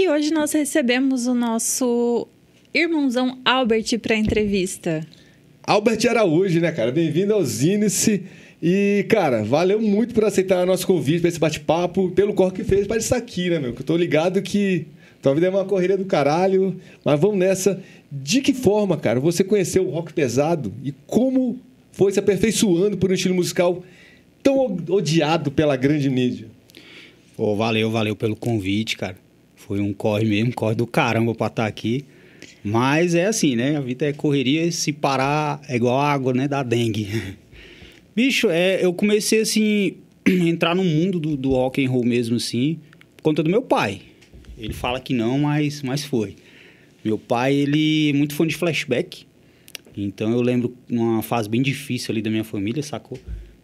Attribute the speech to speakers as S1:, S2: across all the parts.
S1: E hoje nós recebemos o nosso irmãozão Albert para a entrevista.
S2: Albert Araújo, né, cara? Bem-vindo ao Zine-se. E, cara, valeu muito por aceitar nosso convite para esse bate-papo, pelo corre que fez para estar aqui, né, meu? Que eu tô ligado que tua vida é uma correria do caralho, mas vamos nessa. De que forma, cara, você conheceu o rock pesado e como foi se aperfeiçoando por um estilo musical tão odiado pela grande mídia?
S3: Pô, valeu pelo convite, cara. Foi um corre mesmo, corre do caramba pra estar aqui. Mas é assim, né? A vida é correria e se parar é igual a água, né? Da dengue. Bicho, eu comecei, assim, a entrar no mundo do rock and roll mesmo, assim, por conta do meu pai. Ele fala que não, mas foi. Meu pai, ele é muito fã de Flashback. Então, eu lembro uma fase bem difícil ali da minha família, sacou?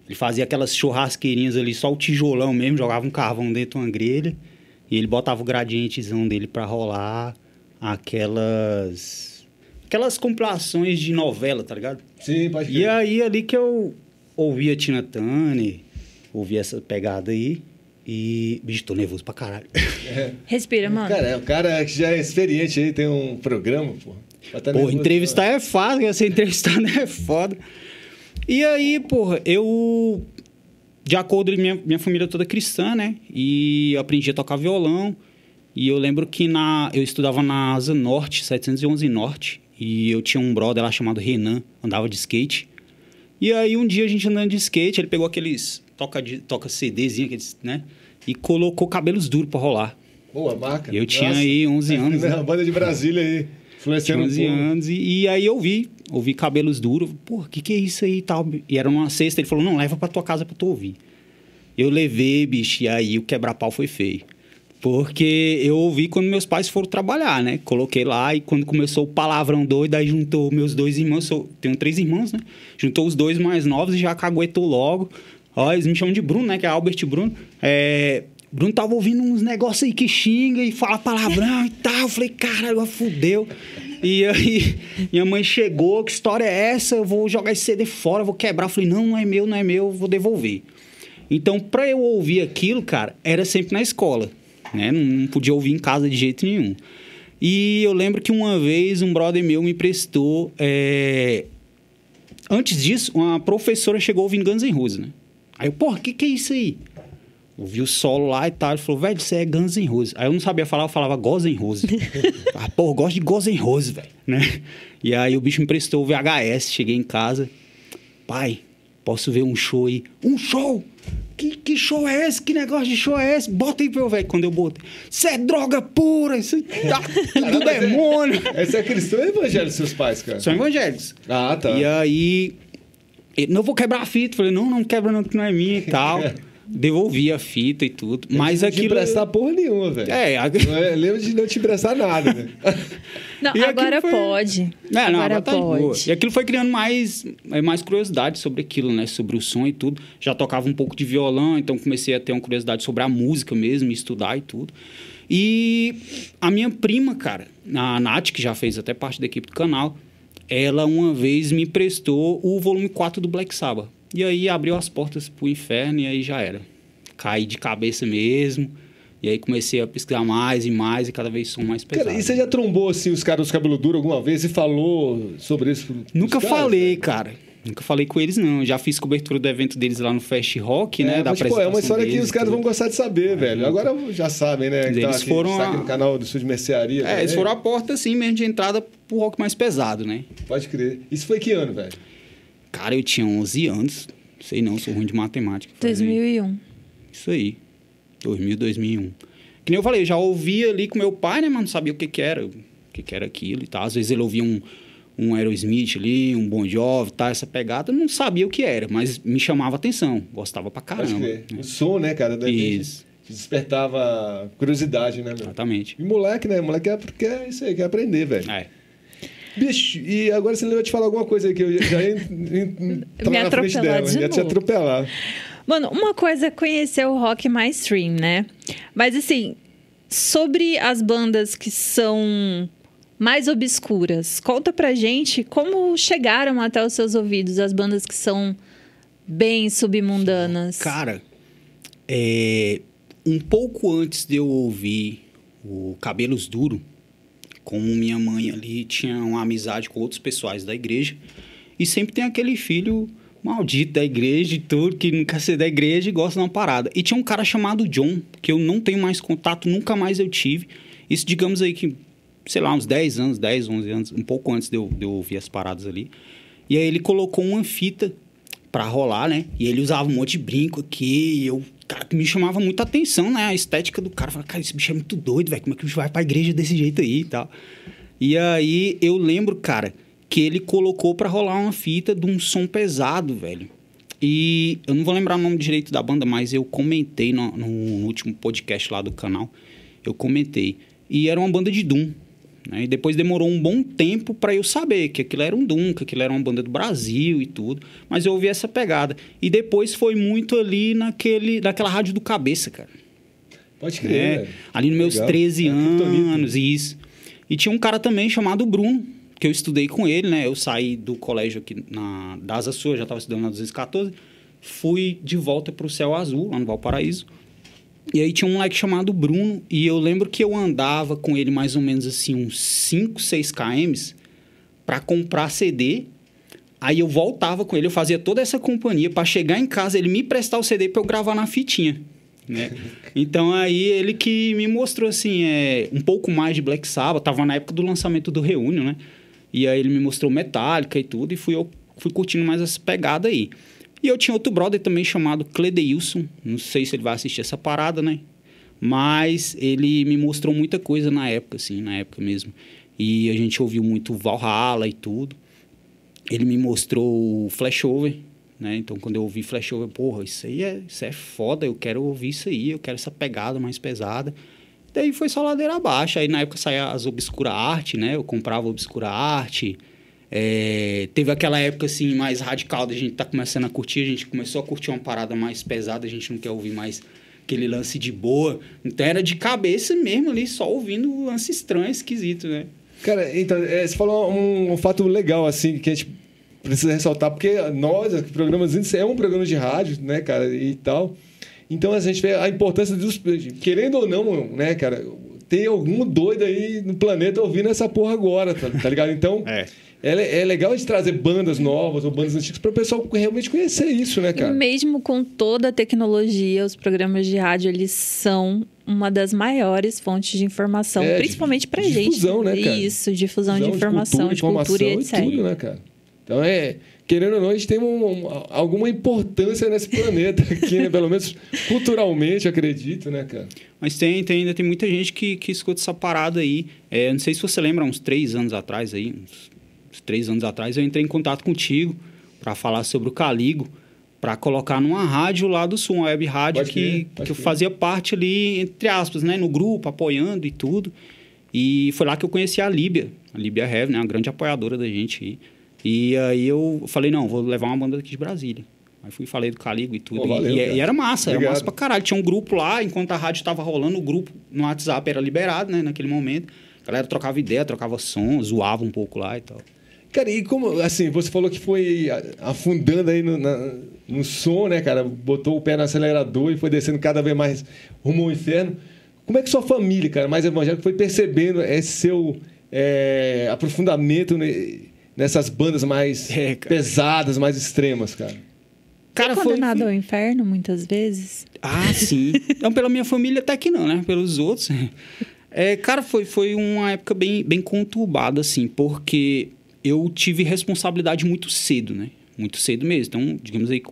S3: Ele fazia aquelas churrasqueirinhas ali, só o tijolão mesmo, jogava um carvão dentro de uma grelha. E ele botava o gradientezão dele pra rolar aquelas compilações de novela, tá ligado?
S2: Sim, pode crer.
S3: E aí, ali que eu ouvia Tina Turner, ouvia essa pegada aí. E, bicho, tô nervoso pra caralho.
S1: Respira, mano.
S2: Cara, o cara que já é experiente aí, tem um programa, pô.
S3: Pô, entrevistar é fácil, ser entrevistado é foda. E aí, porra, eu... De acordo com minha família toda cristã, né? E eu aprendi a tocar violão. E eu lembro que eu estudava na Asa Norte, 711 Norte. E eu tinha um brother lá chamado Renan, andava de skate. E aí, um dia, a gente andando de skate, ele pegou aqueles... Toca CDzinho, aqueles, né? E colocou Cabelos Duros pra rolar.
S2: Boa marca.
S3: Eu tinha aí 11 anos.
S2: Né? A banda de Brasília aí.
S3: Tinha 11 anos. E aí eu ouvi Cabelos Duros. Pô, que é isso aí e tal? E era numa sexta, ele falou, não, leva pra tua casa pra tu ouvir. Eu levei, bicho, e aí o quebra-pau foi feio. Porque eu ouvi quando meus pais foram trabalhar, né? Coloquei lá e quando começou o palavrão doido, aí juntou meus dois irmãos, tenho 3 irmãos, né? Juntou os 2 mais novos e já caguetou logo. Ó, eles me chamam de Bruno, né? Que é Albert Bruno. Bruno tava ouvindo uns negócios aí que xinga e fala palavrão e tal. Eu falei, caralho, fudeu. E aí, minha mãe chegou, que história é essa? Eu vou jogar esse CD fora, vou quebrar. Eu falei, não é meu, vou devolver. Então, pra eu ouvir aquilo, cara, era sempre na escola, né? Não podia ouvir em casa de jeito nenhum. E eu lembro que uma vez um brother meu me emprestou... Antes disso, uma professora chegou ouvindo Guns N' Roses, né? Aí eu, porra, que é isso aí? Ouvi o solo lá e tal. Ele falou, velho, isso é Guns N' Roses. Aí eu não sabia falar, eu falava Guns N' Roses. Porra, eu gosto de Guns N' Roses, velho, né? E aí o bicho me emprestou o VHS, cheguei em casa. Pai, posso ver um show aí? Um show? Que show é esse? Que negócio de show é esse? Bota aí pra eu ver. Quando eu botei, isso é droga pura, isso é do demônio.
S2: Esse é cristão ou evangélico, seus pais, cara?
S3: São evangélicos.
S2: Ah, tá.
S3: E aí... Não vou quebrar a fita. Falei, não quebra não, que não é minha e tal. Devolvi a fita e tudo. Mas
S2: não
S3: aquilo...
S2: Não te emprestar porra nenhuma, velho. Lembra de não te emprestar nada, né?
S1: Não, agora pode.
S3: Agora
S1: pode.
S3: Boa. E aquilo foi criando mais curiosidade sobre aquilo, né? Sobre o som e tudo. Já tocava um pouco de violão, então comecei a ter uma curiosidade sobre a música mesmo, estudar e tudo. E a minha prima, cara, a Nath, que já fez até parte da equipe do canal, ela uma vez me emprestou o volume 4 do Black Sabbath. E aí abriu as portas pro inferno e aí já era. Caí de cabeça mesmo. E aí comecei a pesquisar mais e cada vez som mais pesado.
S2: Cara, e você já trombou assim, os caras dos cabelo duro alguma vez e falou sobre isso?
S3: Nunca falei, cara. Nunca falei com eles, não. Já fiz cobertura do evento deles lá no Fest Rock, né?
S2: Mas, é uma história que os caras vão gostar de saber, velho. Agora já sabem, né?
S3: Eles
S2: tá
S3: foram
S2: aqui no canal do Sul de Mercearia.
S3: eles foram a porta, assim, mesmo de entrada pro rock mais pesado, né?
S2: Pode crer. Isso foi que ano, velho?
S3: Cara, eu tinha 11 anos. Sei não, sou ruim de matemática.
S1: 2001.
S3: Isso aí. 2001. Que nem eu falei, eu já ouvia ali com meu pai, né? Mas não sabia o que era. O que era aquilo e tal. Às vezes ele ouvia um Aerosmith ali, um Bon Jovi, tá, essa pegada, eu não sabia o que era, mas me chamava atenção, gostava pra caramba.
S2: Né? O som, né, cara?
S3: Isso.
S2: Despertava curiosidade, né, meu?
S3: Exatamente.
S2: E moleque, né? Moleque quer isso aí, quer aprender, velho. Bicho, e agora você lembra de falar alguma coisa aí que eu já ia entrar
S1: me
S2: na frente dela, ia te atropelar.
S1: Mano, uma coisa é conhecer o rock mais stream, né? Mas assim, sobre as bandas que são mais obscuras, conta pra gente como chegaram até os seus ouvidos as bandas que são bem submundanas.
S3: Cara, um pouco antes de eu ouvir o Cabelos Duro, como minha mãe ali tinha uma amizade com outros pessoais da igreja, e sempre tem aquele filho maldito da igreja e tudo, que não quer ser da igreja e gosta de uma parada. E tinha um cara chamado John, que eu não tenho mais contato, nunca mais eu tive. Isso, digamos aí que, sei lá, uns 10 anos, 10, 11 anos, um pouco antes de eu ouvir as paradas ali. E aí ele colocou uma fita pra rolar, né? E ele usava um monte de brinco aqui, e eu... Cara, que me chamava muita atenção, né? A estética do cara. Eu falava, cara, esse bicho é muito doido, velho. Como é que o bicho vai pra igreja desse jeito aí e tal? E aí, eu lembro, cara, que ele colocou pra rolar uma fita de um som pesado, velho. E eu não vou lembrar o nome direito da banda, mas eu comentei no último podcast lá do canal. Eu comentei. E era uma banda de Doom, né? E depois demorou um bom tempo pra eu saber que aquilo era um Doom, que aquilo era uma banda do Brasil e tudo. Mas eu ouvi essa pegada. E depois foi muito ali naquela rádio do Cabeça, cara.
S2: Pode crer,
S3: ali nos meus 13 anos, isso. E tinha um cara também chamado Bruno, que eu estudei com ele, né? Eu saí do colégio aqui da Asa Sul, eu já estava estudando na 214. Fui de volta pro Céu Azul, lá no Valparaíso. E aí tinha um moleque chamado Bruno, e eu lembro que eu andava com ele mais ou menos assim, uns 5, 6 km para comprar CD. Aí eu voltava com ele, eu fazia toda essa companhia para chegar em casa, ele me prestar o CD para eu gravar na fitinha, né? Então aí ele que me mostrou assim, um pouco mais de Black Sabbath, tava na época do lançamento do Reunion, né? E aí ele me mostrou Metallica e tudo, e fui curtindo mais essa pegada aí. E eu tinha outro brother também chamado Cledeilson. Não sei se ele vai assistir essa parada, né? Mas ele me mostrou muita coisa na época, assim, na época mesmo. E a gente ouviu muito Valhalla e tudo. Ele me mostrou o Flashover, né? Então, quando eu ouvi Flashover, porra, isso é foda, eu quero ouvir isso aí, eu quero essa pegada mais pesada. Daí foi só ladeira abaixo. Aí, na época, saía as Obscura Art, né? Eu comprava Obscura Art. Teve aquela época assim mais radical da gente tá começando a curtir, a gente começou a curtir uma parada mais pesada, a gente não quer ouvir mais aquele lance de boa, então era de cabeça mesmo ali, só ouvindo lance estranho, esquisito, né?
S2: Cara, então, você falou um fato legal, assim, que a gente precisa ressaltar, porque nós, o Programa Índice é um programa de rádio, né, cara, e tal, então a gente vê a importância dos... Querendo ou não, né, cara, tem algum doido aí no planeta ouvindo essa porra agora, tá ligado? Então... É legal a gente trazer bandas novas ou bandas antigas para o pessoal realmente conhecer isso, né, cara?
S1: E mesmo com toda a tecnologia, os programas de rádio, eles são uma das maiores fontes de informação, principalmente pra gente.
S2: Difusão, né, cara?
S1: Isso, difusão de informação, de cultura e etc.
S2: E tudo, né, cara? Então, querendo ou não, a gente tem alguma importância nesse planeta aqui, né? Pelo menos culturalmente, acredito, né, cara?
S3: Mas ainda tem muita gente que escuta essa parada aí. Não sei se você lembra, uns 3 anos atrás aí, uns 3 anos atrás, eu entrei em contato contigo para falar sobre o Caligo, para colocar numa rádio lá do Sul, uma web rádio que eu fazia parte ali, entre aspas, né, no grupo, apoiando e tudo. E foi lá que eu conheci a Líbia Heavy, né, uma grande apoiadora da gente aí. E aí eu falei, não, vou levar uma banda aqui de Brasília. Aí falei do Caligo e tudo.
S2: Valeu,
S3: e era massa, era massa pra caralho. Tinha um grupo lá, enquanto a rádio tava rolando, o grupo no WhatsApp era liberado, né, naquele momento. A galera trocava ideia, trocava som, zoava um pouco lá e tal.
S2: Cara, e como, assim, você falou que foi afundando aí no som, né, cara? Botou o pé no acelerador e foi descendo cada vez mais rumo ao inferno. Como é que sua família, cara, mais evangélica, foi percebendo esse seu aprofundamento nessas bandas mais pesadas, mais extremas, cara?
S1: Cara, foi condenado ao inferno, muitas vezes?
S3: Ah, sim. Então, pela minha família até que não, né? Pelos outros. Cara, foi uma época bem conturbada, assim, porque... eu tive responsabilidade muito cedo, né? Muito cedo mesmo. Então, digamos aí,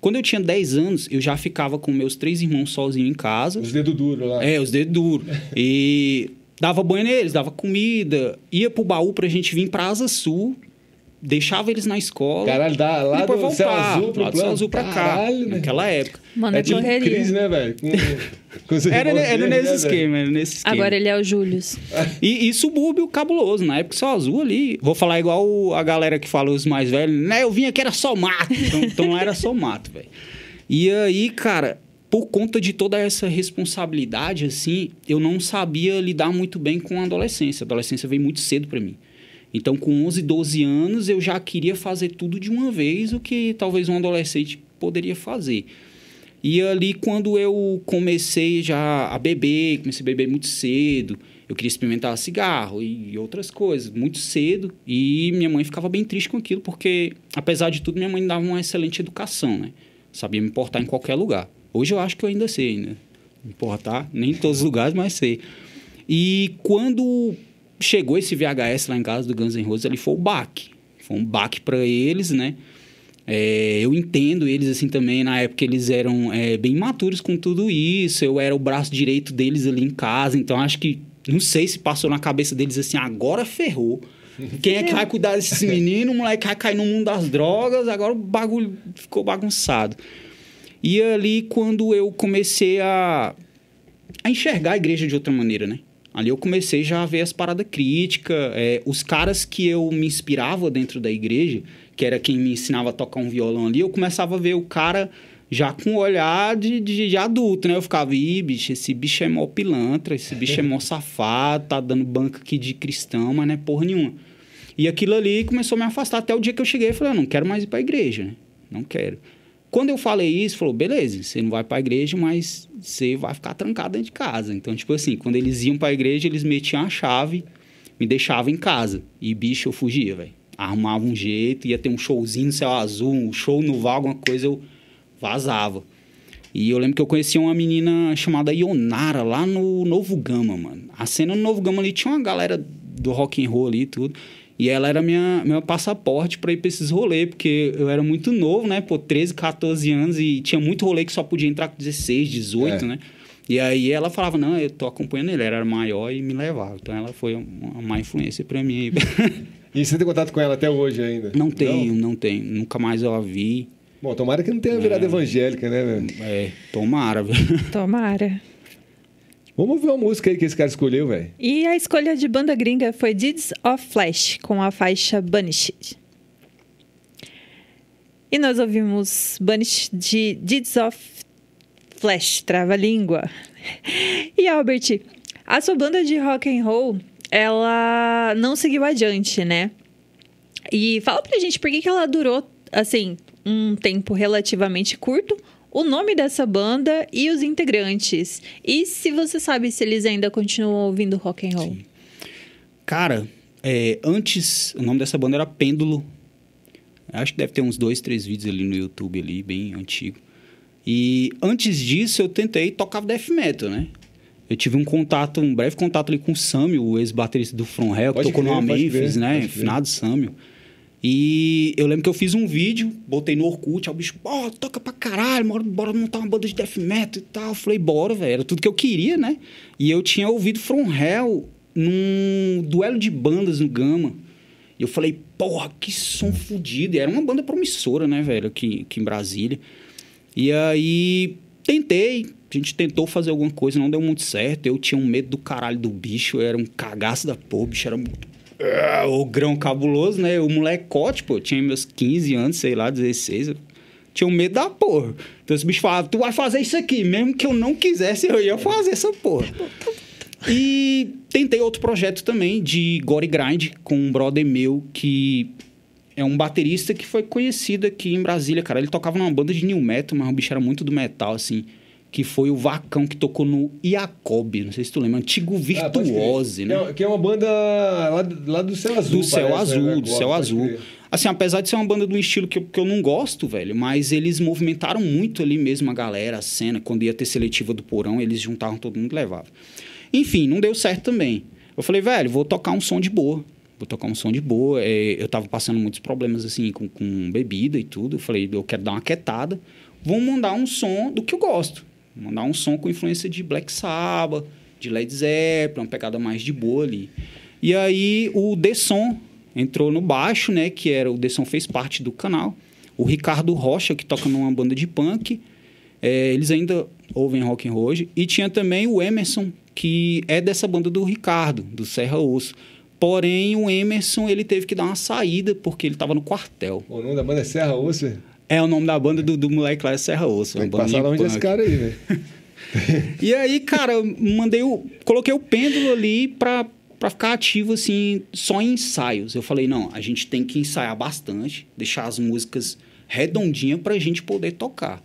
S3: quando eu tinha 10 anos, eu já ficava com meus 3 irmãos sozinho em casa.
S2: Os dedos duros lá.
S3: Os dedos duros. E dava banho neles, dava comida, ia pro baú pra gente vir pra Asa Sul, deixava eles na escola.
S2: Caralho, lá do Céu Azul pro
S3: Céu Azul pra cá, naquela época.
S1: Mano,
S2: tipo Cris, né, velho?
S3: Era nesse esquema,
S1: Agora ele é o Július.
S3: E subúrbio cabuloso, na época Céu Azul ali. Vou falar igual a galera que fala, os mais velhos, né? Eu vim aqui, era só mato. Então lá era só mato, velho. E aí, cara, por conta de toda essa responsabilidade, assim, eu não sabia lidar muito bem com a adolescência. A adolescência veio muito cedo pra mim. Então, com 11, 12 anos, eu já queria fazer tudo de uma vez, o que talvez um adolescente poderia fazer. E ali, quando eu comecei já a beber, comecei a beber muito cedo, eu queria experimentar cigarro e outras coisas, muito cedo. E minha mãe ficava bem triste com aquilo, porque, apesar de tudo, minha mãe dava uma excelente educação, né? Sabia me portar em qualquer lugar. Hoje eu acho que eu ainda sei, né? Me portar, nem em todos os lugares, mas sei. E quando chegou esse VHS lá em casa do Guns N' Roses, ali foi o baque. Foi um baque para eles, né? Eu entendo eles assim também, na época eles eram bem imaturos com tudo isso, eu era o braço direito deles ali em casa, então acho que, não sei se passou na cabeça deles assim, agora ferrou, quem é que vai cuidar desses meninos, o moleque vai cair no mundo das drogas, agora o bagulho ficou bagunçado. E ali quando eu comecei a enxergar a igreja de outra maneira, né? Ali eu comecei já a ver as paradas críticas, os caras que eu me inspirava dentro da igreja, que era quem me ensinava a tocar um violão ali, eu começava a ver o cara já com o olhar de adulto, né? Eu ficava, bicho, esse bicho é mó pilantra, esse bicho é mó safado, tá dando banca aqui de cristão, mas não é porra nenhuma. E aquilo ali começou a me afastar, até o dia que eu cheguei e falei, não quero mais ir pra igreja, né? Não quero. Quando eu falei isso, falou, beleza, você não vai pra igreja, mas você vai ficar trancado dentro de casa. Então, tipo assim, quando eles iam pra igreja, eles metiam a chave, me deixavam em casa. E, bicho, eu fugia, velho. Arrumava um jeito, ia ter um showzinho no Céu Azul, um show no Val, alguma coisa, eu vazava. E eu lembro que eu conhecia uma menina chamada Ionara, lá no Novo Gama, mano. A cena no Novo Gama ali tinha uma galera do rock and roll ali e tudo. E ela era meu passaporte pra ir pra esses rolês, porque eu era muito novo, né? Pô, 13, 14 anos e tinha muito rolê que só podia entrar com 16, 18, né? E aí ela falava, não, eu tô acompanhando ele, ela era maior e me levava. Então ela foi uma má influência pra mim.
S2: E você tem contato com ela até hoje ainda?
S3: Não tenho. Nunca mais eu a vi.
S2: Bom, tomara que não tenha virado evangélica, né, velho?
S3: Tomara, velho.
S1: Tomara.
S2: Vamos ver uma música aí que esse cara escolheu, velho.
S1: E a escolha de banda gringa foi Deeds of Flesh, com a faixa Banished. E nós ouvimos Banished de Deeds of Flesh, trava-língua. E Albert, a sua banda de rock and roll, ela não seguiu adiante, né? E fala pra gente por que ela durou, assim, um tempo relativamente curto, o nome dessa banda e os integrantes. E se você sabe se eles ainda continuam ouvindo rock and roll.
S3: Sim. Cara, antes o nome dessa banda era Pêndulo. Acho que deve ter uns 2, 3 vídeos ali no YouTube, ali, bem antigo. E antes disso eu tentei tocar death metal, né? Eu tive um breve contato ali com o Samuel, o ex-baterista do From Hell, que tocou no Memphis, né? Finado Samuel. E eu lembro que eu fiz um vídeo, botei no Orkut, aí o bicho, toca pra caralho, bora montar uma banda de death metal e tal. Eu falei, bora, velho, era tudo que eu queria, né? E eu tinha ouvido From Hell num duelo de bandas no Gama. E eu falei, porra, que som fodido. E era uma banda promissora, né, velho, aqui em Brasília. E aí, a gente tentou fazer alguma coisa, não deu muito certo. Eu tinha um medo do caralho do bicho, eu era um cagaço da porra, o bicho era o grão cabuloso, né? O molecote, pô, eu tinha meus 15 anos, sei lá, 16, eu tinha um medo da porra. Então esse bicho falava, tu vai fazer isso aqui, mesmo que eu não quisesse, eu ia fazer essa porra. E tentei outro projeto também, de gore grind, com um brother meu, que é um baterista que foi conhecido aqui em Brasília, cara. Ele tocava numa banda de new metal, mas o bicho era muito do metal, assim, que foi o Vacão, que tocou no Iacob, não sei se tu lembra, antigo Virtuose, né?
S2: Que é uma banda lá do Céu Azul.
S3: Do Céu Azul. Assim, apesar de ser uma banda de um estilo que eu não gosto, velho, mas eles movimentaram muito ali mesmo a galera, a cena. Quando ia ter seletiva do Porão, eles juntavam todo mundo e levavam. Enfim, não deu certo também. Eu falei, velho, vou tocar um som de boa. Eu tava passando muitos problemas, assim, com bebida e tudo. Eu falei, eu quero dar uma quietada. Vamos mandar um som do que eu gosto. Mandar um som com influência de Black Sabbath, de Led Zeppelin, uma pegada mais de boa ali. E aí o Desson entrou no baixo, né? O Desson fez parte do canal. O Ricardo Rocha, que toca numa banda de punk. Eles ainda ouvem rock and roll hoje. E tinha também o Emerson, que é dessa banda do Ricardo, do Serra Osso. Porém, o Emerson, ele teve que dar uma saída, porque ele estava no quartel.
S2: O nome da banda é Serra Osso?
S3: O nome da banda do moleque lá é Serra Osso.
S2: Tem que passar onde esse cara aí, velho.
S3: E aí, cara, coloquei o Pêndulo ali pra ficar ativo, assim, só em ensaios. Eu falei, não, a gente tem que ensaiar bastante, deixar as músicas redondinhas pra gente poder tocar.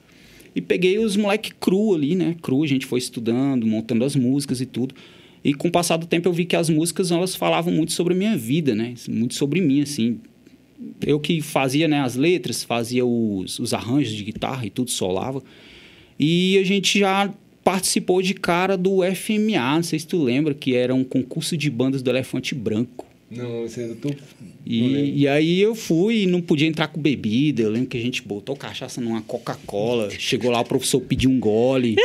S3: E peguei os moleque cru ali, né? Cru, a gente foi estudando, montando as músicas e tudo. E com o passar do tempo eu vi que as músicas, elas falavam muito sobre a minha vida, né? Muito sobre mim, assim. Eu que fazia, né, as letras, fazia os arranjos de guitarra e tudo, solava. E a gente já participou de cara do FMA, não sei se tu lembra, que era um concurso de bandas do Elefante Branco.
S2: Não, isso eu tô...
S3: E aí eu fui e não podia entrar com bebida. Eu lembro que a gente botou cachaça numa Coca-Cola. Chegou lá, o professor pediu um gole.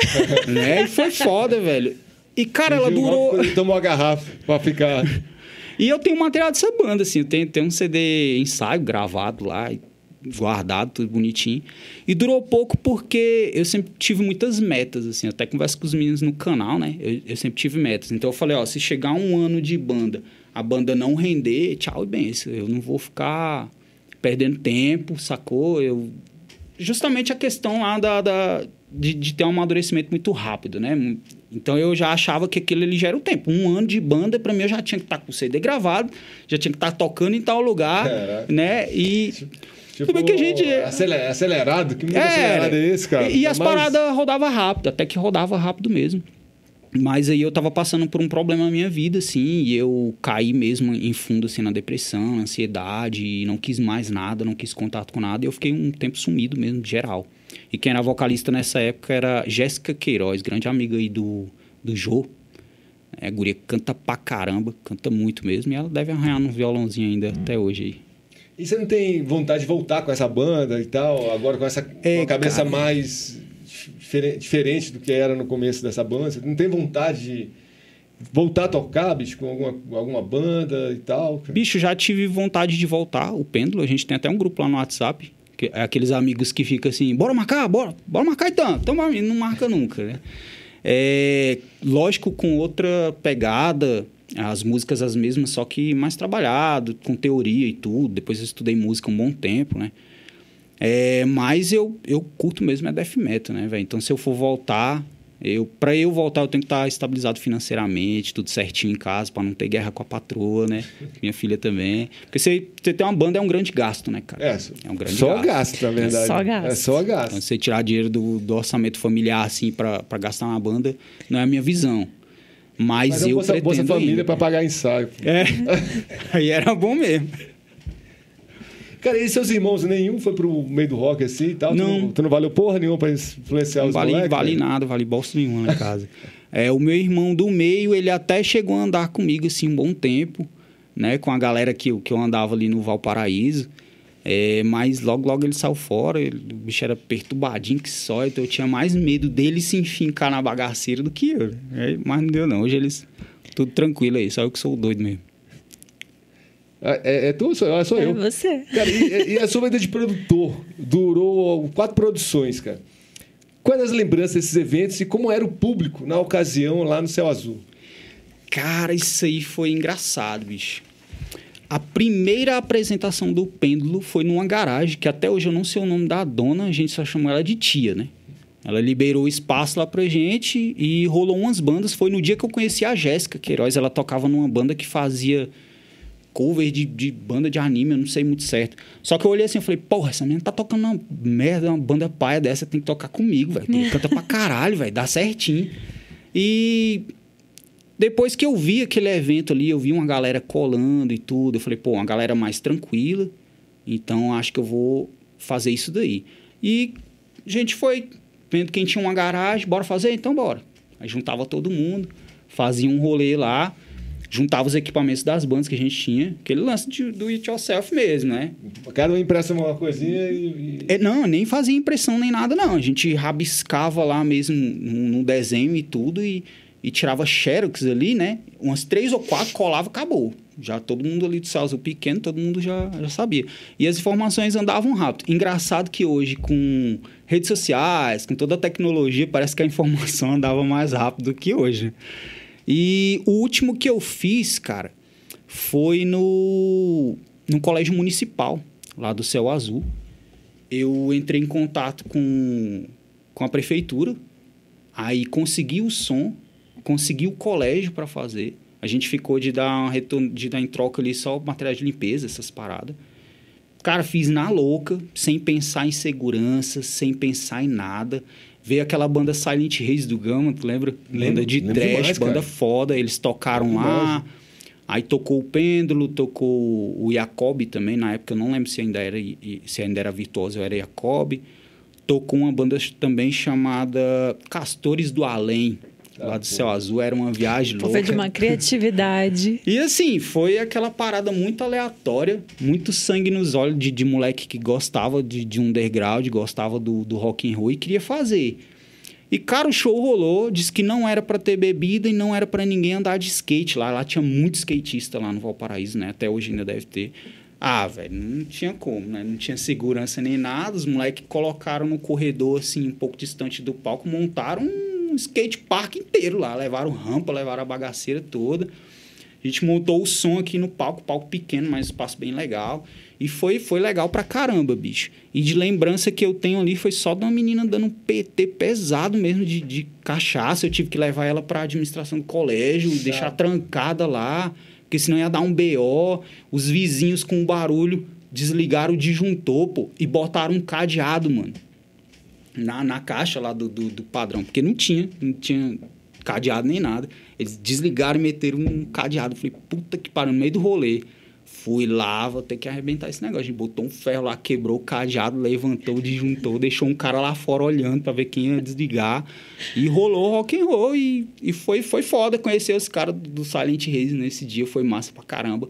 S3: Né? E foi foda, velho. E, cara, ela durou...
S2: Ele tomou uma garrafa pra ficar...
S3: E eu tenho material dessa banda, assim. Eu tenho um CD ensaio gravado lá, guardado, tudo bonitinho. E durou pouco porque eu sempre tive muitas metas, assim. Eu até converso com os meninos no canal, né? Eu sempre tive metas. Então eu falei, ó, se chegar um ano de banda, a banda não render, tchau e benção. Eu não vou ficar perdendo tempo, sacou? Justamente a questão lá de ter um amadurecimento muito rápido, né? Então eu já achava que aquilo ali já era o tempo. Um ano de banda, pra mim, eu já tinha que estar com o CD gravado, já tinha que estar tocando em tal lugar, né? E...
S2: Tipo,
S3: que a gente...
S2: acelerado? Que muito acelerado é esse, cara?
S3: E as paradas rodavam rápido, até que rodava rápido mesmo. Mas aí eu tava passando por um problema na minha vida, assim, e eu caí mesmo em fundo, assim, na depressão, na ansiedade, e não quis mais nada, não quis contato com nada, e eu fiquei um tempo sumido mesmo, geral. E quem era vocalista nessa época era Jéssica Queiroz, grande amiga aí do Jô. A guria canta pra caramba, canta muito mesmo, e ela deve arranhar no violãozinho ainda até hoje aí.
S2: E você não tem vontade de voltar com essa banda e tal, agora com essa com a cabeça
S3: cara,
S2: mais diferente do que era no começo dessa banda? Você não tem vontade de voltar a tocar, bicho, com alguma banda e tal? Cara?
S3: Bicho, já tive vontade de voltar, o Pêndulo, a gente tem até um grupo lá no WhatsApp, que é aqueles amigos que ficam assim, bora marcar então não marca nunca, né? Lógico, com outra pegada, as músicas as mesmas, só que mais trabalhado, com teoria e tudo. Depois eu estudei música um bom tempo, né? Mas eu curto mesmo é death metal, né, velho? Então, se eu for voltar, pra eu voltar, eu tenho que estar estabilizado financeiramente, tudo certinho em casa, pra não ter guerra com a patroa, né? Minha filha também. Porque você ter uma banda é um grande gasto, né, cara? É um grande
S2: só gasto, na verdade.
S1: Só gasto.
S2: É só gasto.
S3: Então, você tirar dinheiro do orçamento familiar, assim, pra gastar na banda, não é a minha visão. Mas eu pretendo
S2: Bolsa Família para pagar ensaio.
S3: Aí era bom mesmo.
S2: Cara, e seus irmãos, nenhum foi pro meio do rock assim e tal?
S3: Não.
S2: Tu não valeu porra nenhuma para influenciar os moleques?
S3: Não vale nada, vale bosta nenhuma na casa. O meu irmão do meio, ele até chegou a andar comigo, assim, um bom tempo, né? Com a galera que eu andava ali no Valparaíso. Mas logo ele saiu fora, o bicho era perturbadinho que só, então eu tinha mais medo dele se enfincar na bagaceira do que eu. Mas não deu não, hoje eles tudo tranquilo aí, só eu que sou o doido mesmo.
S2: Tu? Sou eu.
S1: É você.
S2: Cara, e a sua vida de produtor durou 4 produções, cara. Quais as lembranças desses eventos e como era o público na ocasião lá no Céu Azul?
S3: Cara, isso aí foi engraçado, bicho. A primeira apresentação do Pêndulo foi numa garagem, que até hoje eu não sei o nome da dona, a gente só chama ela de tia, né? Ela liberou o espaço lá pra gente e rolou umas bandas. Foi no dia que eu conheci a Jéssica Queiroz, ela tocava numa banda que fazia cover de banda de anime, eu não sei muito certo. Só que eu olhei assim e falei, porra, essa menina tá tocando uma merda, uma banda paia dessa, tem que tocar comigo, velho. Canta pra caralho, velho, dá certinho. E... depois que eu vi aquele evento ali, eu vi uma galera colando e tudo, eu falei, pô, uma galera mais tranquila, então acho que eu vou fazer isso daí. E a gente foi vendo quem tinha uma garagem, bora fazer? Então bora. Aí juntava todo mundo, fazia um rolê lá, juntava os equipamentos das bandas que a gente tinha, aquele lance do it yourself mesmo, né?
S2: Cada um impressa uma coisinha
S3: Não, nem fazia impressão nem nada, não. A gente rabiscava lá mesmo no desenho e tudo e tirava xerox ali, né? Umas 3 ou 4, colava, acabou. Já todo mundo ali do Céu Azul pequeno, todo mundo já sabia. E as informações andavam rápido. Engraçado que hoje, com redes sociais, com toda a tecnologia, parece que a informação andava mais rápido do que hoje. E o último que eu fiz, cara, foi no colégio municipal, lá do Céu Azul. Eu entrei em contato com a prefeitura, aí consegui o som, consegui o colégio para fazer. A gente ficou de dar em troca ali só material de limpeza, essas paradas. Cara, fiz na louca, sem pensar em segurança, sem pensar em nada. Veio aquela banda Silent Race do Gama, tu lembra? Banda de
S2: lembro
S3: trash,
S2: demais,
S3: banda
S2: cara.
S3: foda. Eles tocaram lá. Aí tocou o Pêndulo, tocou o Jacob também. Na época eu não lembro se ainda era Virtuoso ou era Jacob. Tocou uma banda também chamada Castores do Além. Lá do Céu Azul, era uma viagem louca.
S1: Foi de uma criatividade.
S3: E assim, foi aquela parada muito aleatória, muito sangue nos olhos de moleque que gostava de underground, gostava do rock and roll e queria fazer. E, cara, o show rolou, disse que não era pra ter bebida e não era pra ninguém andar de skate lá. Lá tinha muito skatista lá no Valparaíso, né? Até hoje ainda deve ter. Ah, velho, não tinha como, né? Não tinha segurança nem nada. Os moleques colocaram no corredor, assim, um pouco distante do palco, montaram um skate park inteiro lá. Levaram rampa, levaram a bagaceira toda. A gente montou o som aqui no palco pequeno, mas espaço bem legal. E foi legal pra caramba, bicho. E de lembrança que eu tenho ali foi só de uma menina dando um PT pesado mesmo de cachaça. Eu tive que levar ela pra administração do colégio, deixar trancada lá, porque senão ia dar um BO. Os vizinhos com barulho desligaram o disjuntor, pô, e botaram um cadeado, mano, na caixa lá do padrão, porque não tinha cadeado nem nada. Eles desligaram e meteram um cadeado. Falei, puta que pariu, no meio do rolê. Fui lá, vou ter que arrebentar esse negócio. A gente botou um ferro lá, quebrou o cadeado, levantou o disjuntor, deixou um cara lá fora olhando pra ver quem ia desligar. E rolou rock and roll. E foi foda conhecer os caras do Silent Race nesse dia. Foi massa pra caramba.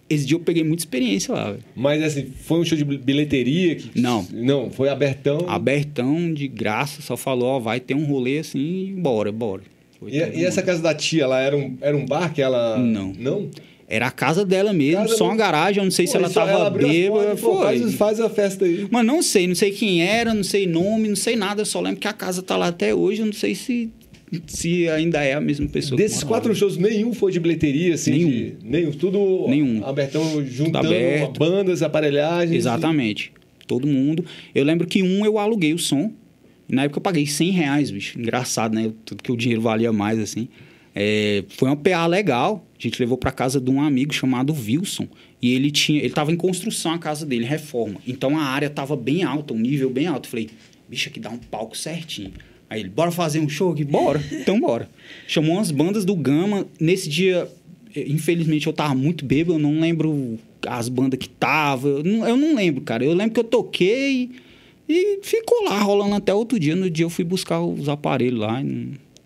S3: Esse dia eu peguei muita experiência lá, velho.
S2: Mas, assim, foi um show de bilheteria?
S3: Não.
S2: Não, foi abertão?
S3: Abertão, de graça. Só falou, ó, vai ter um rolê assim e bora.
S2: E essa casa da tia lá, era um bar que ela...
S3: Não.
S2: Não?
S3: Era a casa dela mesmo, só uma garagem. Eu não sei se ela tava bêbada.
S2: Faz a festa aí.
S3: Mas não sei quem era, não sei nome, não sei nada. Eu só lembro que a casa tá lá até hoje. Eu não sei se ainda é a mesma pessoa.
S2: Desses 4 shows, nenhum foi de bilheteria, assim? Nenhum. Tudo abertão, juntando bandas, aparelhagens.
S3: Exatamente. Todo mundo. Eu lembro que eu aluguei o som. Na época eu paguei R$100, bicho. Engraçado, né? Tudo que o dinheiro valia mais, assim. Foi uma PA legal. A gente levou para casa de um amigo chamado Wilson. E ele tava em construção a casa dele, reforma. Então a área tava bem alta, um nível bem alto. Eu falei, bicho, aqui dá um palco certinho. Aí ele, bora fazer um show aqui? Bora. Então bora. Chamou umas bandas do Gama. Nesse dia, infelizmente, eu tava muito bêbado. Eu não lembro as bandas que tava. Eu não lembro, cara. Eu lembro que eu toquei e ficou lá rolando até outro dia. No dia eu fui buscar os aparelhos lá.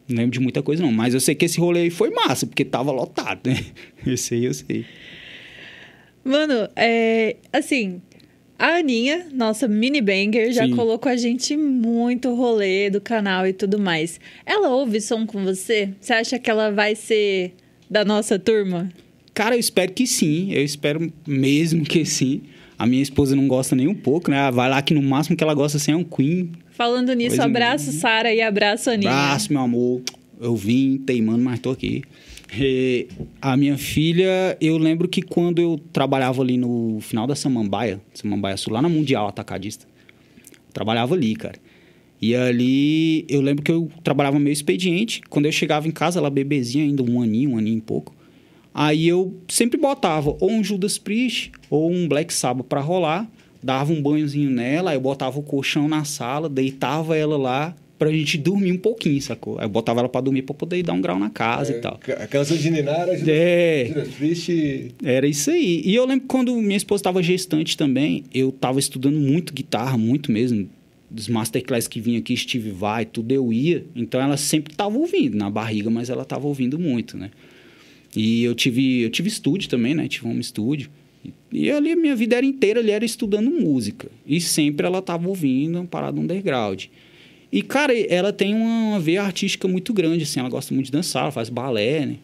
S3: Não lembro de muita coisa, não. Mas eu sei que esse rolê aí foi massa, porque tava lotado, né? Esse aí eu sei.
S1: Mano, assim, a Aninha, nossa mini banger, já colocou a gente muito rolê do canal e tudo mais. Ela ouve som com você? Você acha que ela vai ser da nossa turma?
S3: Cara, eu espero que sim. Eu espero mesmo que sim. A minha esposa não gosta nem um pouco, né? Vai lá que no máximo que ela gosta assim é um Queen.
S1: Falando nisso, abraço Sara e abraço Aninha.
S3: Abraço, meu amor. Eu vim teimando, mas tô aqui. A minha filha, eu lembro que quando eu trabalhava ali no final da Samambaia Sul, lá na Mundial Atacadista, trabalhava ali, cara. E ali, eu lembro que eu trabalhava meio expediente. Quando eu chegava em casa, ela bebezinha ainda, um aninho e pouco. Aí eu sempre botava ou um Judas Priest ou um Black Sabbath pra rolar. Dava um banhozinho nela, aí eu botava o colchão na sala, deitava ela lá pra gente dormir um pouquinho, sacou? Aí eu botava ela pra dormir pra poder dar um grau na casa e tal.
S2: A canção de Ninara, Judas Priest...
S3: Era isso aí. E eu lembro que quando minha esposa estava gestante também, eu tava estudando muito guitarra, muito mesmo. Dos masterclass que vinha aqui, Steve Vai, tudo eu ia. Então ela sempre tava ouvindo na barriga, mas ela tava ouvindo muito, né? E eu tive estúdio também, né? Tive um estúdio. E ali a minha vida inteira ali era estudando música. E sempre ela estava ouvindo uma parada underground. E, cara, ela tem uma veia artística muito grande, assim. Ela gosta muito de dançar, ela faz balé, né?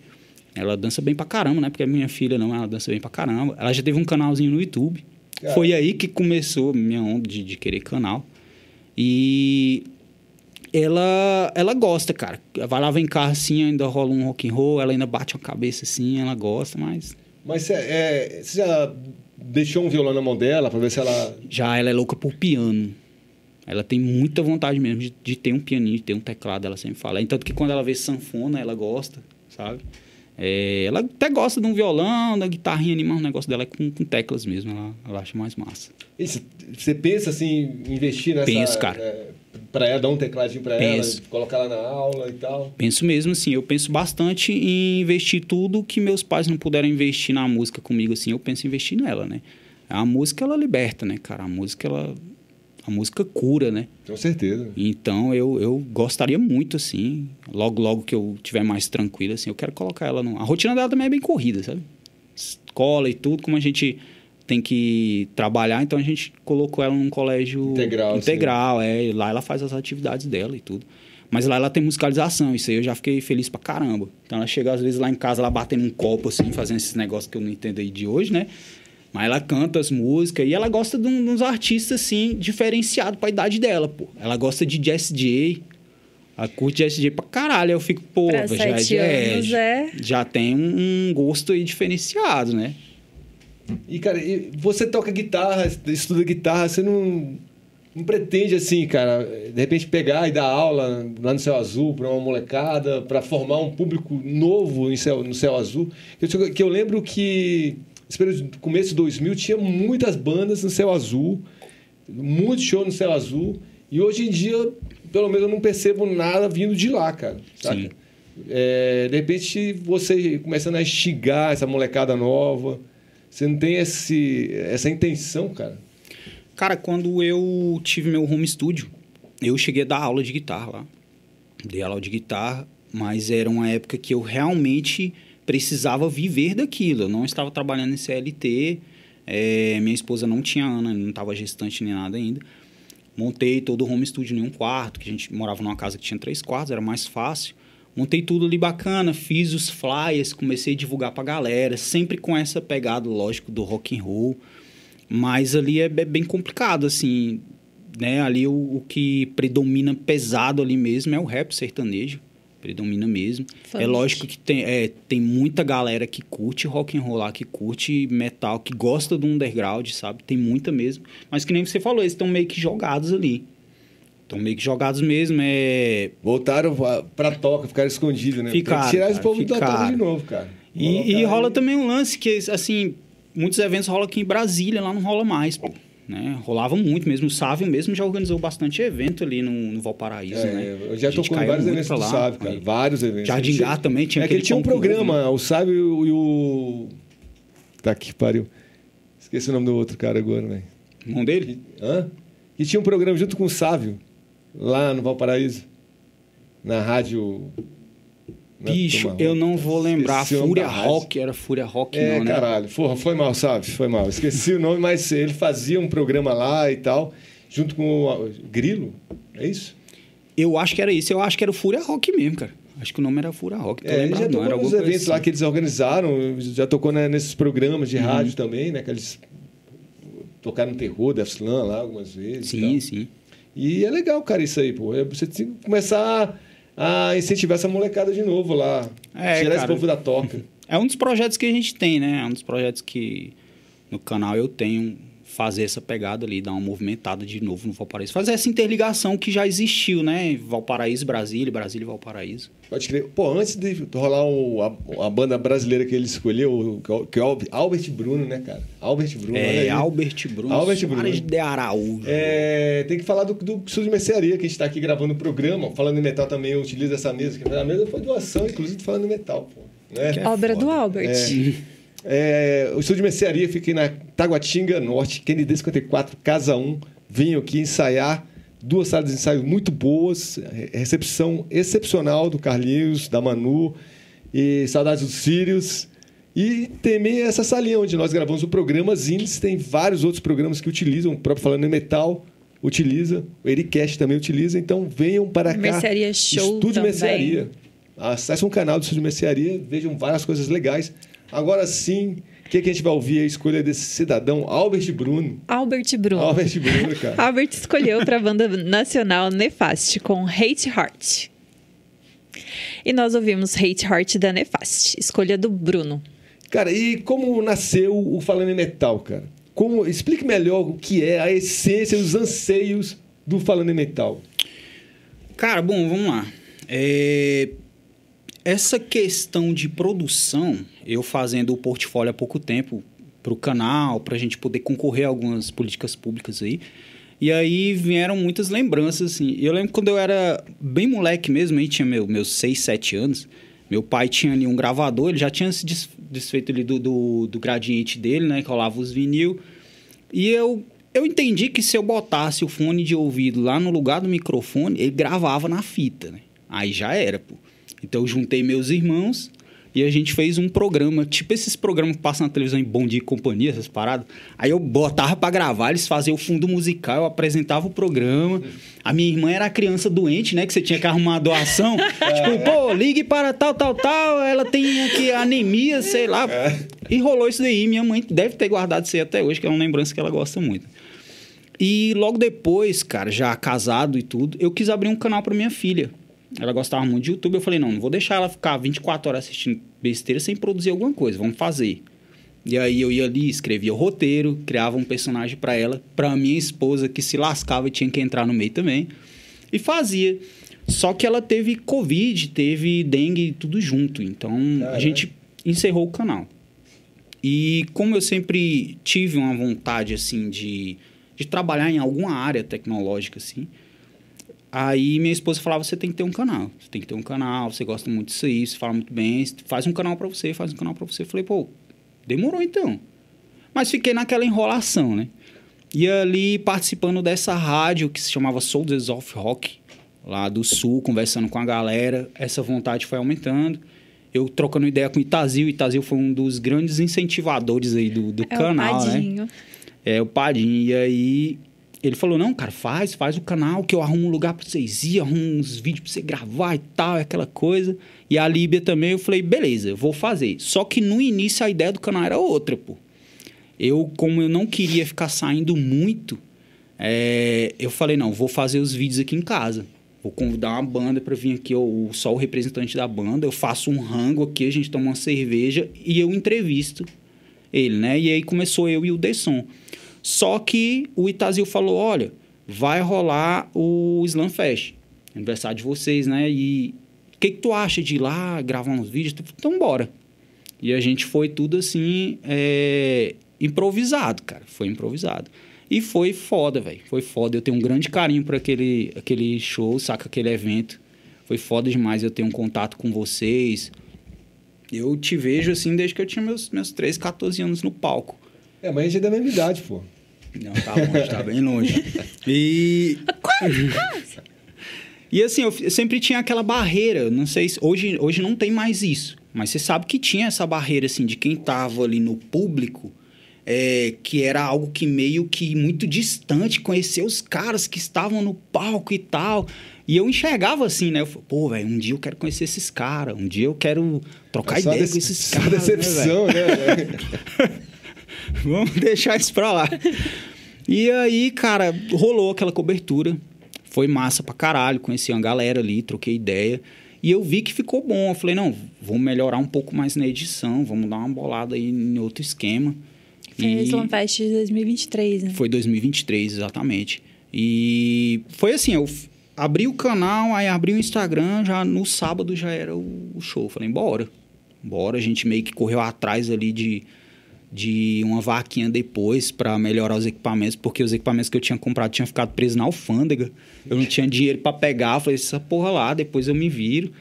S3: Ela dança bem pra caramba, né? Porque a minha filha não, ela dança bem pra caramba. Ela já teve um canalzinho no YouTube. Foi aí que começou a minha onda de querer canal. E ela gosta, cara. Vai lá, vem cá, assim, ainda rola um rock and roll, ela ainda bate a cabeça, assim, ela gosta, mas...
S2: Mas você já deixou um violão na mão dela pra ver se ela...
S3: Já, ela é louca por piano. Ela tem muita vontade mesmo de ter um pianinho, de ter um teclado, ela sempre fala. Tanto que quando ela vê sanfona, ela gosta, sabe? Ela até gosta de um violão, da guitarrinha ali, mas o negócio dela é com teclas mesmo. Ela acha mais massa.
S2: E você pensa assim, investir nessa...
S3: Penso, cara.
S2: Pra ela, dar um tecladinho pra ela, colocar ela na aula e tal?
S3: Penso mesmo, assim. Eu penso bastante em investir tudo que meus pais não puderam investir na música comigo, assim. Eu penso em investir nela, né? A música, ela liberta, né, cara? A música cura, né?
S2: Com certeza.
S3: Então, eu gostaria muito, assim, logo que eu estiver mais tranquilo, assim, eu quero colocar ela no... A rotina dela também é bem corrida, sabe? Escola e tudo, como a gente tem que trabalhar, então a gente colocou ela num colégio integral, e lá ela faz as atividades dela e tudo. Mas lá ela tem musicalização, isso aí eu já fiquei feliz pra caramba. Então ela chega às vezes lá em casa, ela batendo um copo, assim, fazendo esses negócios que eu não entendo aí de hoje, né? Mas ela canta as músicas e ela gosta de uns artistas, assim, diferenciados pra idade dela, pô. Ela gosta de Jessie J. Ela curte Jessie J pra caralho. Aí eu fico, pô,
S1: pra 7 anos
S3: já tem um gosto aí diferenciado, né?
S2: E, cara, você toca guitarra, estuda guitarra, você não pretende, assim, cara, de repente pegar e dar aula lá no Céu Azul pra uma molecada, pra formar um público novo no Céu Azul? Que eu lembro que... Esse período do começo de 2000 tinha muitas bandas no Céu Azul, muito show no Céu Azul, e hoje em dia, pelo menos, eu não percebo nada vindo de lá, cara. Saca? De repente, você começando a instigar essa molecada nova, você não tem essa intenção, cara?
S3: Cara, quando eu tive meu home studio, eu cheguei a dar aula de guitarra lá. Dei aula de guitarra, mas era uma época que eu realmente... precisava viver daquilo. Eu não estava trabalhando em CLT, minha esposa não tinha Ana, não estava gestante nem nada ainda. Montei todo o home studio em um quarto, que a gente morava numa casa que tinha 3 quartos, era mais fácil. Montei tudo ali bacana, fiz os flyers, comecei a divulgar pra galera, sempre com essa pegada, lógico, do rock and roll. Mas ali é bem complicado, assim, né? Ali o que predomina pesado ali mesmo é o rap sertanejo. Predomina mesmo. É lógico que tem muita galera que curte rock and roll lá, que curte metal, que gosta do underground, sabe? Tem muita mesmo. Mas que nem você falou, eles estão meio que jogados ali. Estão meio que jogados mesmo.
S2: Voltaram pra toca, ficaram escondidos, né?
S3: Ficaram,
S2: tem que tirar esse povo da toca de novo, cara.
S3: E rola também um lance que, assim, muitos eventos rolam aqui em Brasília, lá não rola mais, pô. Né? Rolava muito mesmo. O Sávio mesmo já organizou bastante evento ali no Valparaíso, né?
S2: Eu já tocou em vários eventos do Sávio, cara. Vários eventos.
S3: Jardim Gá também tinha
S2: aquele tinha um programa, o Sávio e o... Tá que pariu. Esqueci o nome do outro cara agora, velho.
S3: O nome dele?
S2: Que tinha um programa junto com o Sávio, lá no Valparaíso. Na rádio...
S3: Bicho, eu não vou lembrar. Fúria Rock, era Fúria Rock, não, né?
S2: Caralho. Porra, foi mal, sabe? Foi mal. Esqueci o nome, mas ele fazia um programa lá e tal, junto com o Grilo, é isso?
S3: Eu acho que era isso. Eu acho que era o Fúria Rock mesmo, cara. Acho que o nome era Fúria Rock.
S2: Ele já tocou nos eventos lá que eles organizaram, já tocou nesses programas de rádio também, né? Que eles tocaram no Terror, Death Slam lá algumas vezes.
S3: Sim.
S2: E é legal, cara, isso aí, pô. Você tem que começar a incentivar essa molecada de novo lá. Tirar esse povo da toca.
S3: É um dos projetos que a gente tem, né? É um dos projetos que no canal eu tenho, fazer essa pegada ali, dar uma movimentada de novo no Valparaíso. Fazer essa interligação que já existiu, né? Valparaíso, Brasília, Brasília e Valparaíso.
S2: Pode crer. Pô, antes de rolar a banda brasileira que ele escolheu, que é o Albert Bruno, né, cara? Albert Bruno.
S3: Albert Bruno.
S2: Albert Bruno.
S3: De Araújo.
S2: Tem que falar do Estúdio de Mercearia, que a gente tá aqui gravando o programa. Falando em metal também, eu utilizo essa mesa. Que a mesa foi doação, inclusive, de Falando em Metal, pô. Né?
S1: Obra do Albert.
S2: O Estúdio de Mercearia fica na Taguatinga Norte, Kennedy 54, Casa 1. Venham aqui ensaiar. 2 salas de ensaio muito boas, recepção excepcional do Carlinhos, da Manu, e saudades dos Sirius. E também essa salinha onde nós gravamos o programa Zines, tem vários outros programas que utilizam, o próprio Falando em Metal utiliza, o Ericast também utiliza, então venham para cá.
S1: Mercearia Show
S2: Estúdio
S1: também.
S2: Mercearia. Acessem um canal do Estúdio Mercearia, vejam várias coisas legais. Agora sim, o que a gente vai ouvir? A escolha desse cidadão, Albert Bruno.
S1: Albert Bruno,
S2: cara.
S1: Albert escolheu para a banda nacional Nefast com Hate Heart. E nós ouvimos Hate Heart da Nefast, escolha do Bruno.
S2: Cara, e como nasceu o Falando em Metal, cara? Explique melhor o que é a essência, os anseios do Falando em Metal.
S3: Cara, bom, vamos lá. essa questão de produção, eu fazendo o portfólio há pouco tempo para o canal, para a gente poder concorrer a algumas políticas públicas aí. E aí vieram muitas lembranças, assim. Eu lembro quando eu era bem moleque mesmo, aí tinha meus 6, 7 anos. Meu pai tinha ali um gravador, ele já tinha se desfeito ali do gradiente dele, né? Que rolava os vinil. E eu entendi que se eu botasse o fone de ouvido lá no lugar do microfone, ele gravava na fita, né? Aí já era, pô. Então eu juntei meus irmãos e a gente fez um programa, tipo esses programas que passam na televisão em Bom Dia e Companhia, essas paradas. Aí eu botava pra gravar, eles faziam o fundo musical, eu apresentava o programa. A minha irmã era a criança doente, né? Que você tinha que arrumar a doação. Tipo, pô, ligue para tal, ela tem aqui anemia, sei lá. E rolou isso daí. Minha mãe deve ter guardado isso aí até hoje, que é uma lembrança que ela gosta muito. E logo depois, cara, já casado e tudo, eu quis abrir um canal pra minha filha. Ela gostava muito de YouTube. Eu falei, não vou deixar ela ficar 24 horas assistindo besteira sem produzir alguma coisa. Vamos fazer. E aí eu ia ali, escrevia o roteiro, criava um personagem pra ela, pra minha esposa, que se lascava e tinha que entrar no meio também. E fazia. Só que ela teve Covid, teve dengue, tudo junto. Então, a gente encerrou o canal. E como eu sempre tive uma vontade, assim, de trabalhar em alguma área tecnológica, assim... Aí minha esposa falava, você tem que ter um canal. Você tem que ter um canal, você gosta muito disso aí, você fala muito bem, faz um canal pra você, faz um canal pra você. Eu falei, pô, demorou então. Mas fiquei naquela enrolação, né? E ali participando dessa rádio que se chamava Soldiers of Rock, lá do Sul, conversando com a galera, essa vontade foi aumentando. Eu trocando ideia com o Itazil foi um dos grandes incentivadores aí do canal,
S1: o Padinho.
S3: né? É, o Padinho. E aí... Ele falou, não, cara, faz o canal que eu arrumo um lugar pra vocês ir, arrumo uns vídeos pra você gravar e tal, aquela coisa. E a Líbia também, eu falei, beleza, eu vou fazer. Só que no início a ideia do canal era outra, pô. Como eu não queria ficar saindo muito, eu falei, não, vou fazer os vídeos aqui em casa. Vou convidar uma banda pra vir aqui, só o representante da banda, eu faço um rango aqui, a gente toma uma cerveja e eu entrevisto ele, né? E aí começou eu e o Desson. Só que o Itazil falou, olha, vai rolar o Slam Fest, aniversário de vocês, né? E o que tu acha de ir lá, gravar uns vídeos? Então, bora. E a gente foi tudo assim, improvisado, cara. Foi improvisado. E foi foda, velho. Foi foda. Eu tenho um grande carinho por aquele show, saca? Aquele evento. Foi foda demais eu ter um contato com vocês. Eu te vejo assim desde que eu tinha meus 13, 14 anos no palco.
S2: Mas a gente é da mesma idade, pô.
S3: Não, tá longe, tá bem longe. E...
S1: Quase.
S3: E assim, eu sempre tinha aquela barreira, não sei se... Hoje não tem mais isso, mas você sabe que tinha essa barreira, assim, de quem tava ali no público, que era algo que meio que muito distante, conhecer os caras que estavam no palco e tal. E eu enxergava assim, né? Eu falei, pô, velho, um dia eu quero conhecer esses caras, um dia eu quero trocar ideia com esses caras.
S2: Decepção, né?
S3: Vamos deixar isso pra lá. E aí, cara, rolou aquela cobertura. Foi massa pra caralho. Conheci uma galera ali, troquei ideia. E eu vi que ficou bom. Eu falei, não, vamos melhorar um pouco mais na edição. Vamos dar uma bolada aí em outro esquema.
S1: Foi o Slam Fest de 2023, né?
S3: Foi 2023, exatamente. E foi assim, eu abri o canal, aí abri o Instagram, já no sábado já era o show. Falei, bora. A gente meio que correu atrás ali de uma vaquinha depois para melhorar os equipamentos, porque os equipamentos que eu tinha comprado tinham ficado presos na alfândega. Eu não tinha dinheiro para pegar, falei, essa porra lá, depois eu me viro.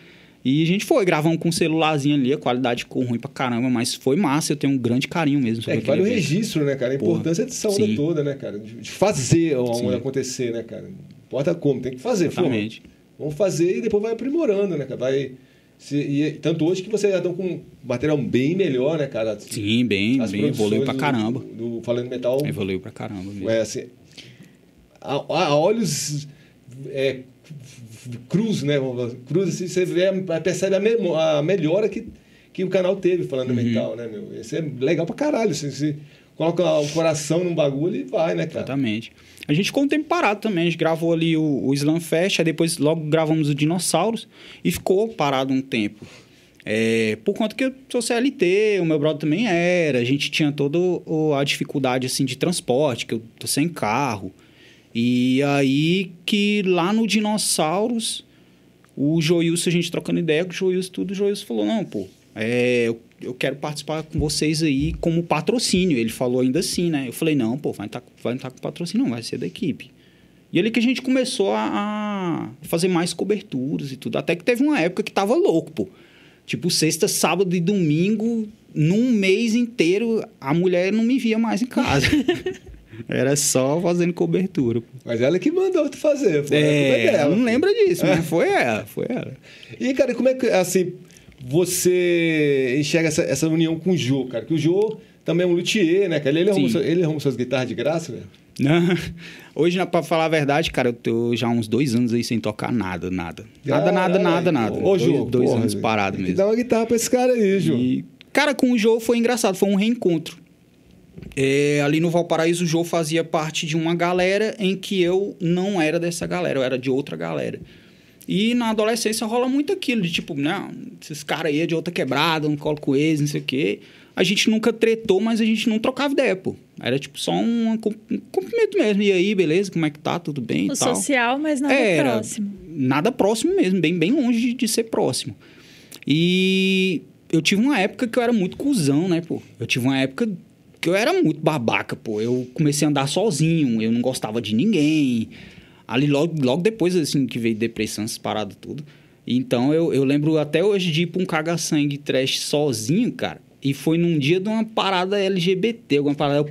S3: E a gente foi, gravamos com um celularzinho ali, a qualidade ficou ruim pra caramba, mas foi massa, eu tenho um grande carinho mesmo.
S2: Que vale o registro, né, cara? A importância dessa onda toda, né, cara? De fazer a onda acontecer, né, cara? Não importa como, tem que fazer.
S3: Exatamente.
S2: Vamos fazer e depois vai aprimorando, né, cara? Tanto hoje que vocês já estão com material bem melhor, né, cara?
S3: Sim, bem evoluiu pra caramba.
S2: Do Falando Metal.
S3: Evoluiu pra caramba mesmo.
S2: Assim, a olhos cruz, né? Cruz, assim, você percebe a melhora que o canal teve Falando Metal, né, meu? Isso é legal pra caralho. Assim, você coloca o coração num bagulho e vai, né, cara?
S3: Exatamente. A gente ficou um tempo parado também. A gente gravou ali o Slam Fest, aí depois logo gravamos o Dinossauros e ficou parado um tempo. Por conta que eu sou CLT, o meu brother também era. A gente tinha toda a dificuldade assim, de transporte, que eu tô sem carro. E aí que lá no Dinossauros, o Joilson, a gente trocando ideia com o Joilson, tudo, o Joilson falou, não, pô, eu quero participar com vocês aí como patrocínio. Ele falou ainda assim, né? Eu falei, não, pô, vai não estar com patrocínio, não, vai ser da equipe. E ali que a gente começou a fazer mais coberturas e tudo. Até que teve uma época que tava louco, pô. Tipo, sexta, sábado e domingo, num mês inteiro, a mulher não me via mais em casa. Era só fazendo cobertura. Pô.
S2: Mas ela que mandou tu fazer, pô. Dela,
S3: não lembra disso, mas foi ela.
S2: E, cara, como é que, assim, você enxerga essa união com o Jô, cara? Que o Jô também é um luthier, né, cara? Ele arruma suas guitarras de graça, velho?
S3: Não. Hoje, pra falar a verdade, cara, eu tô já há uns 2 anos aí sem tocar nada. Nada.
S2: Ô, Jô,
S3: dois anos parado mesmo.
S2: Dá uma guitarra pra esse cara aí, Jô.
S3: Cara, com o Jô foi engraçado, foi um reencontro. Ali no Valparaíso, o Jô fazia parte de uma galera em que eu não era dessa galera, eu era de outra galera. E na adolescência rola muito aquilo, de tipo, não, esses caras aí é de outra quebrada, não colo com eles, não sei o quê. A gente nunca tretou, mas a gente não trocava ideia, pô. Era tipo só um cumprimento mesmo. E aí, beleza, como é que tá? Tudo bem e tal.
S1: Social, mas nada próximo.
S3: Nada próximo mesmo, bem longe de ser próximo. E eu tive uma época que eu era muito cuzão, né, pô? Eu tive uma época que eu era muito babaca, pô. Eu comecei a andar sozinho, eu não gostava de ninguém. Ali logo depois, assim, que veio depressão, essas paradas tudo. Então, eu lembro até hoje de ir pra um caga-sangue trash sozinho, cara. E foi num dia de uma parada LGBT, alguma parada. Eu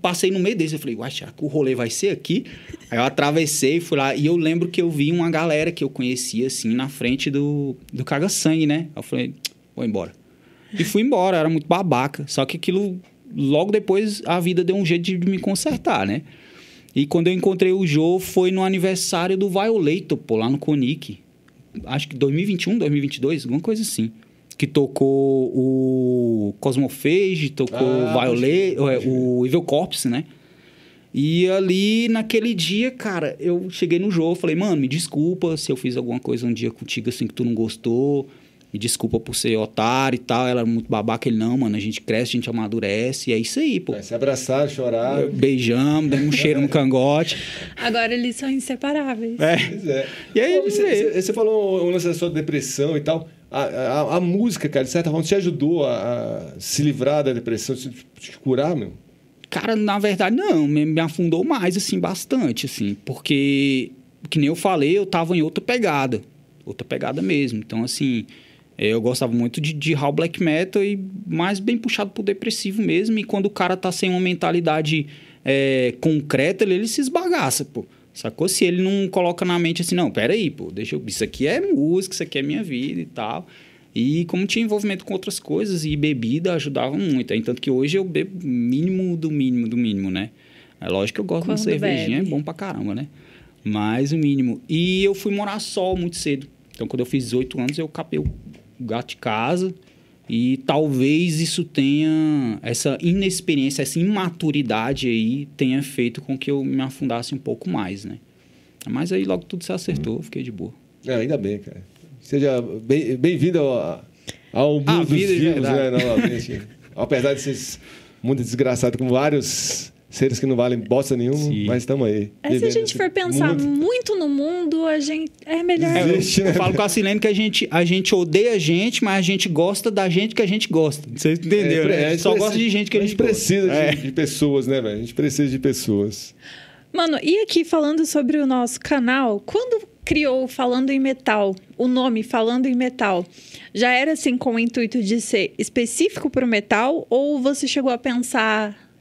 S3: passei no meio desse. Eu falei, uai, será que o rolê vai ser aqui? Aí eu atravessei, fui lá. E eu lembro que eu vi uma galera que eu conhecia, assim, na frente do caga-sangue, né? Eu falei, vou embora. E fui embora, era muito babaca. Só que aquilo, logo depois, a vida deu um jeito de me consertar, né? E quando eu encontrei o Jô, foi no aniversário do Violator, pô, lá no Conic. Acho que 2021, 2022, alguma coisa assim. Que tocou o Cosmophage, tocou o Evil Corpse, né? E ali, naquele dia, cara, eu cheguei no Jô, falei, mano, me desculpa se eu fiz alguma coisa um dia contigo assim que tu não gostou. Me desculpa por ser otário e tal. Ela era muito babaca. Ele, não, mano, a gente cresce, a gente amadurece. E é isso aí, pô.
S2: Se abraçar, chorar.
S3: Beijamos, demos um cheiro no cangote.
S1: Agora eles são inseparáveis.
S2: Pois é.
S3: E aí,
S2: você falou um lance da sua depressão e tal. A música, cara, de certa forma, te ajudou a se livrar da depressão, te curar, meu?
S3: Cara, na verdade, não. Me afundou mais, assim, bastante, assim. Porque, que nem eu falei, eu tava em outra pegada. Outra pegada mesmo. Então, assim, eu gostava muito de raw black metal e mais bem puxado pro depressivo mesmo. E quando o cara tá sem uma mentalidade concreta, ele se esbagaça, pô. Sacou? Se ele não coloca na mente assim, não, peraí, pô, isso aqui é música, isso aqui é minha vida e tal. E como tinha envolvimento com outras coisas e bebida ajudava muito. Tanto que hoje eu bebo mínimo do mínimo, né? É lógico que eu gosto de uma cervejinha, é bom pra caramba, né? Mas o mínimo. E eu fui morar só muito cedo. Então, quando eu fiz 18 anos, eu capei o gato de casa. E talvez isso tenha, essa inexperiência, essa imaturidade aí, tenha feito com que eu me afundasse um pouco mais, né? Mas aí logo tudo se acertou, fiquei de boa.
S2: Ainda bem, cara. Seja bem-vindo ao mundo dos vivos, né? Novamente. Apesar desses mundo desgraçado com vários seres que não valem bosta nenhuma, sim, mas estamos aí.
S1: Se a gente for pensar muito no mundo, a gente é melhor...
S3: Eu falo com a Silene que a gente odeia a gente, mas a gente gosta da gente que a gente gosta. Você entendeu, né? A gente só gosta de gente que a gente
S2: precisa de pessoas, né, velho? A gente precisa de pessoas.
S1: Mano, e aqui falando sobre o nosso canal, quando criou Falando em Metal, o nome Falando em Metal, já era assim com o intuito de ser específico para o metal, ou você chegou a pensar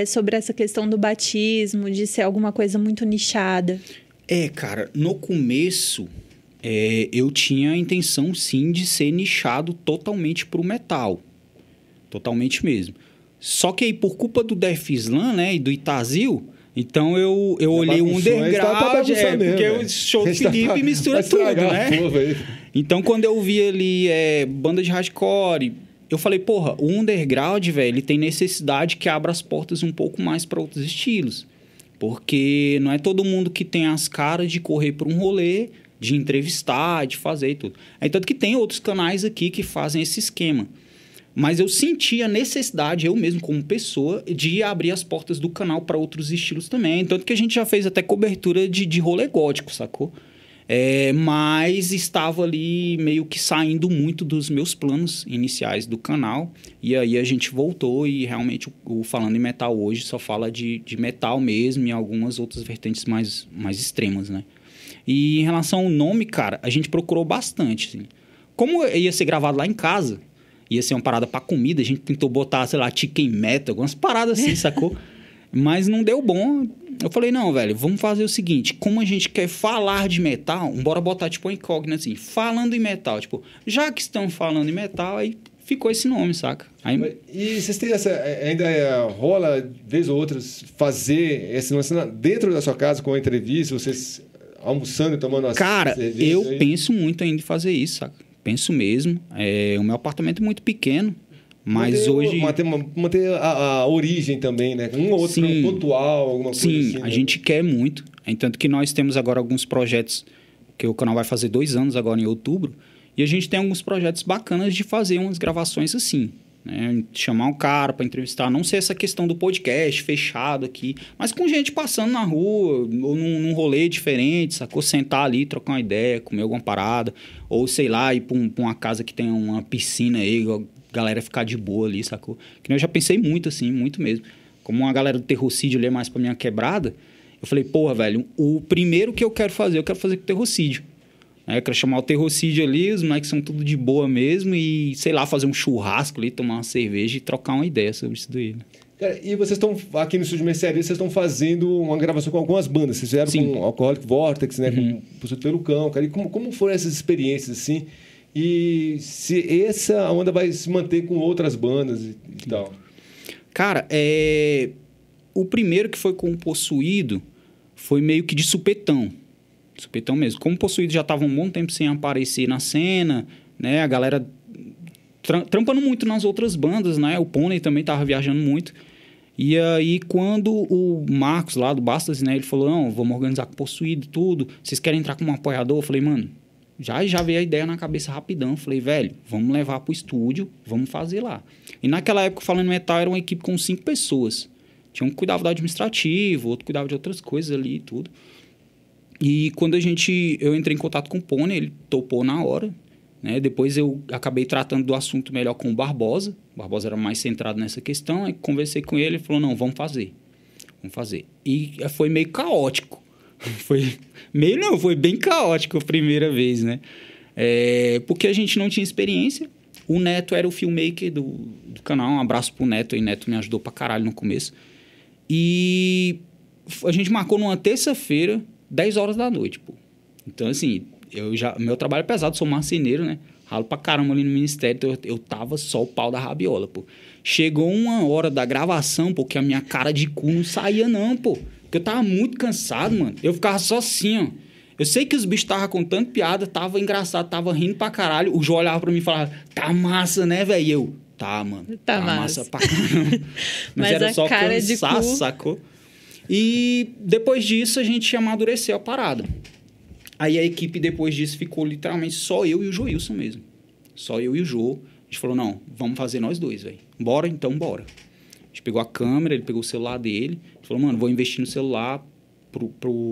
S1: sobre essa questão do batismo, de ser alguma coisa muito nichada?
S3: Cara, no começo eu tinha a intenção sim de ser nichado totalmente pro metal, totalmente mesmo. Só que aí por culpa do Def Slam, né, e do Itazil, então eu olhei o underground, porque o show do Felipe mistura tudo, né? Então quando eu vi ali banda de hardcore, eu falei, porra, o underground, velho, ele tem necessidade que abra as portas um pouco mais para outros estilos. Porque não é todo mundo que tem as caras de correr por um rolê, de entrevistar, de fazer e tudo. Tanto que tem outros canais aqui que fazem esse esquema. Mas eu senti a necessidade, eu mesmo como pessoa, de abrir as portas do canal para outros estilos também. Tanto que a gente já fez até cobertura de rolê gótico, sacou? Mas estava ali meio que saindo muito dos meus planos iniciais do canal. E aí a gente voltou e realmente o Falando em Metal hoje só fala de metal mesmo e algumas outras vertentes mais extremas, né? E em relação ao nome, cara, a gente procurou bastante, assim. Como ia ser gravado lá em casa, ia ser uma parada pra comida, a gente tentou botar, sei lá, chicken metal, algumas paradas assim, sacou? Mas não deu bom. Eu falei, não, velho, vamos fazer o seguinte, como a gente quer falar de metal, bora botar, tipo, uma incógnita assim, falando em metal, tipo, já que estão falando em metal, aí ficou esse nome, saca? Aí...
S2: E vocês têm ainda rola, vez ou outra, fazer esse lance dentro da sua casa com a entrevista, vocês almoçando e tomando uma
S3: Cara,
S2: cerveja?
S3: eu penso muito ainda em fazer isso, saca? Penso mesmo. O meu apartamento é muito pequeno, mas hoje...
S2: Manter a origem também, né? Um ou outro pontual, alguma coisa assim.
S3: Sim, a gente quer muito. Tanto que nós temos agora alguns projetos, que o canal vai fazer 2 anos agora em outubro, e a gente tem alguns projetos bacanas de fazer umas gravações assim, né? Chamar um cara para entrevistar, não ser essa questão do podcast fechado aqui, mas com gente passando na rua, ou num rolê diferente, sacou? Sentar ali, trocar uma ideia, comer alguma parada, ou sei lá, ir para uma casa que tem uma piscina aí, galera ficar de boa ali, sacou? Que eu já pensei muito assim, muito mesmo. Como uma galera do Terrocídio ali é mais pra minha quebrada, eu falei, porra, velho, o primeiro que eu quero fazer com o Terrocídio. Eu quero chamar o Terrocídio ali, os moleques são tudo de boa mesmo e, sei lá, fazer um churrasco ali, tomar uma cerveja e trocar uma ideia sobre isso daí, né?
S2: Cara, e vocês estão, aqui no Estúdio Mercearia, vocês estão fazendo uma gravação com algumas bandas. Vocês fizeram com Alcoholic Vortex, né? Com o Pelucão, cara. E como foram essas experiências, assim? E se essa onda vai se manter com outras bandas e tal?
S3: Cara, o primeiro que foi com o Possuído foi meio que de supetão. Supetão mesmo. Como o Possuído já estava um bom tempo sem aparecer na cena, né? A galera trampando muito nas outras bandas, né? O Pônei também estava viajando muito. E aí, quando o Marcos lá do Bastas, né? Ele falou, não, vamos organizar com o Possuído tudo. Vocês querem entrar como apoiador? Eu falei, mano... Já veio a ideia na cabeça rapidão. Falei, velho, vamos levar pro estúdio, vamos fazer lá. E naquela época, Falando Metal, era uma equipe com 5 pessoas. Tinha um que cuidava do administrativo, outro cuidava de outras coisas ali e tudo. E quando eu entrei em contato com o Pônei, ele topou na hora, né? Depois eu acabei tratando do assunto melhor com o Barbosa. O Barbosa era mais centrado nessa questão. Aí conversei com ele, ele falou, não, vamos fazer. E foi meio caótico. Foi bem caótico a primeira vez, né? Porque a gente não tinha experiência. O Neto era o filmmaker do canal. Um abraço pro Neto. E Neto me ajudou pra caralho no começo. E a gente marcou numa terça-feira, 10 horas da noite, pô. Então, assim, meu trabalho é pesado, sou marceneiro, né? Ralo pra caramba ali no ministério. Então eu tava só o pau da rabiola, pô. Chegou 1 hora da gravação, pô, que a minha cara de cu não saía, não, pô. Porque eu tava muito cansado, mano. Eu ficava só assim, ó. Eu sei que os bichos estavam contando piada, tava engraçado, tava rindo pra caralho. O João olhava pra mim e falava, tá massa, né, velho? E eu, tá, mano. Tá massa pra caramba. Mas era só cansaço, sacou? E depois disso, a gente amadureceu a parada. Aí a equipe, depois disso, ficou literalmente só eu e o Joilson mesmo. Só eu e o Jô. A gente falou, não, vamos fazer nós dois, velho. Bora, então, bora. A gente pegou a câmera, ele pegou o celular dele. Falou, mano, vou investir no celular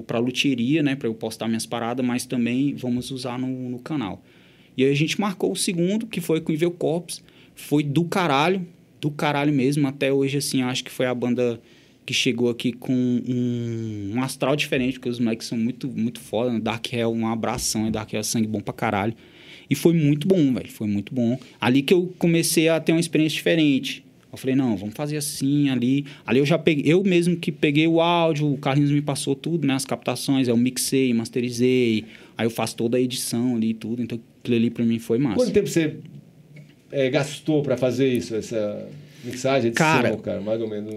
S3: pra luthieria, né? Pra eu postar minhas paradas, mas também vamos usar no canal. E aí a gente marcou o segundo, que foi com o Evil Corpse. Foi do caralho mesmo. Até hoje, assim, acho que foi a banda que chegou aqui com um astral diferente, porque os moleques são muito, muito foda. Né? Dark Hell, um abração, Dark Hell é sangue bom pra caralho. E foi muito bom, velho, foi muito bom. Ali que eu comecei a ter uma experiência diferente. Eu falei, não, vamos fazer assim, ali. Ali eu já peguei, eu mesmo que peguei o áudio, o Carlinhos me passou tudo, né? As captações, eu mixei, masterizei. Aí eu faço toda a edição ali e tudo. Então, aquilo ali pra mim foi massa.
S2: Quanto tempo você gastou pra fazer isso, essa mixagem, edição, cara? Mais ou menos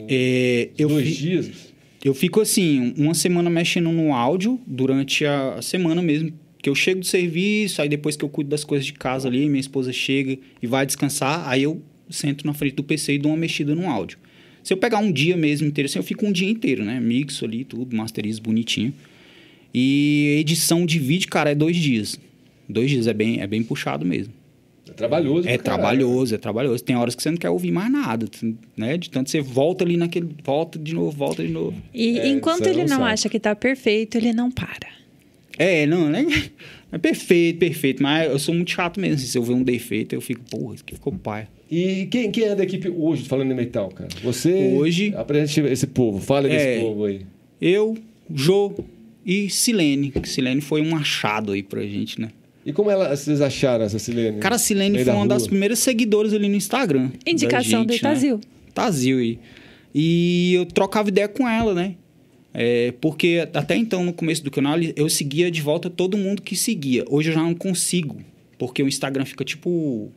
S2: 2 dias?
S3: Eu fico assim, 1 semana mexendo no áudio, durante a semana mesmo. Que eu chego do serviço, aí depois que eu cuido das coisas de casa ali, minha esposa chega e vai descansar, aí eu sento na frente do PC e dou uma mexida no áudio. Se eu pegar um dia mesmo inteiro, assim, eu fico um dia inteiro, né? Mixo ali, tudo, masterizo bonitinho. E edição de vídeo, cara, é 2 dias. 2 dias, é bem puxado mesmo.
S2: É trabalhoso,
S3: é trabalhoso. Tem horas que você não quer ouvir mais nada, né? De tanto você volta ali naquele... Volta de novo.
S1: E enquanto ele não acha que tá perfeito, ele não para.
S3: Não é perfeito, mas eu sou muito chato mesmo. Se eu ver um defeito, eu fico, porra, isso aqui ficou paia.
S2: E quem é da equipe hoje, falando em metal, cara? Você
S3: hoje
S2: apresente esse povo, fala desse povo aí.
S3: Eu, Jô e Silene. Silene foi um achado aí pra gente, né?
S2: E como vocês acharam essa Silene?
S3: Cara, a Silene foi uma das primeiras seguidoras ali no Instagram.
S1: Indicação do Itazil.
S3: Né? Itazil aí. E eu trocava ideia com ela, né? Porque até então, no começo do canal, eu seguia de volta todo mundo que seguia. Hoje eu já não consigo, porque o Instagram fica, tipo,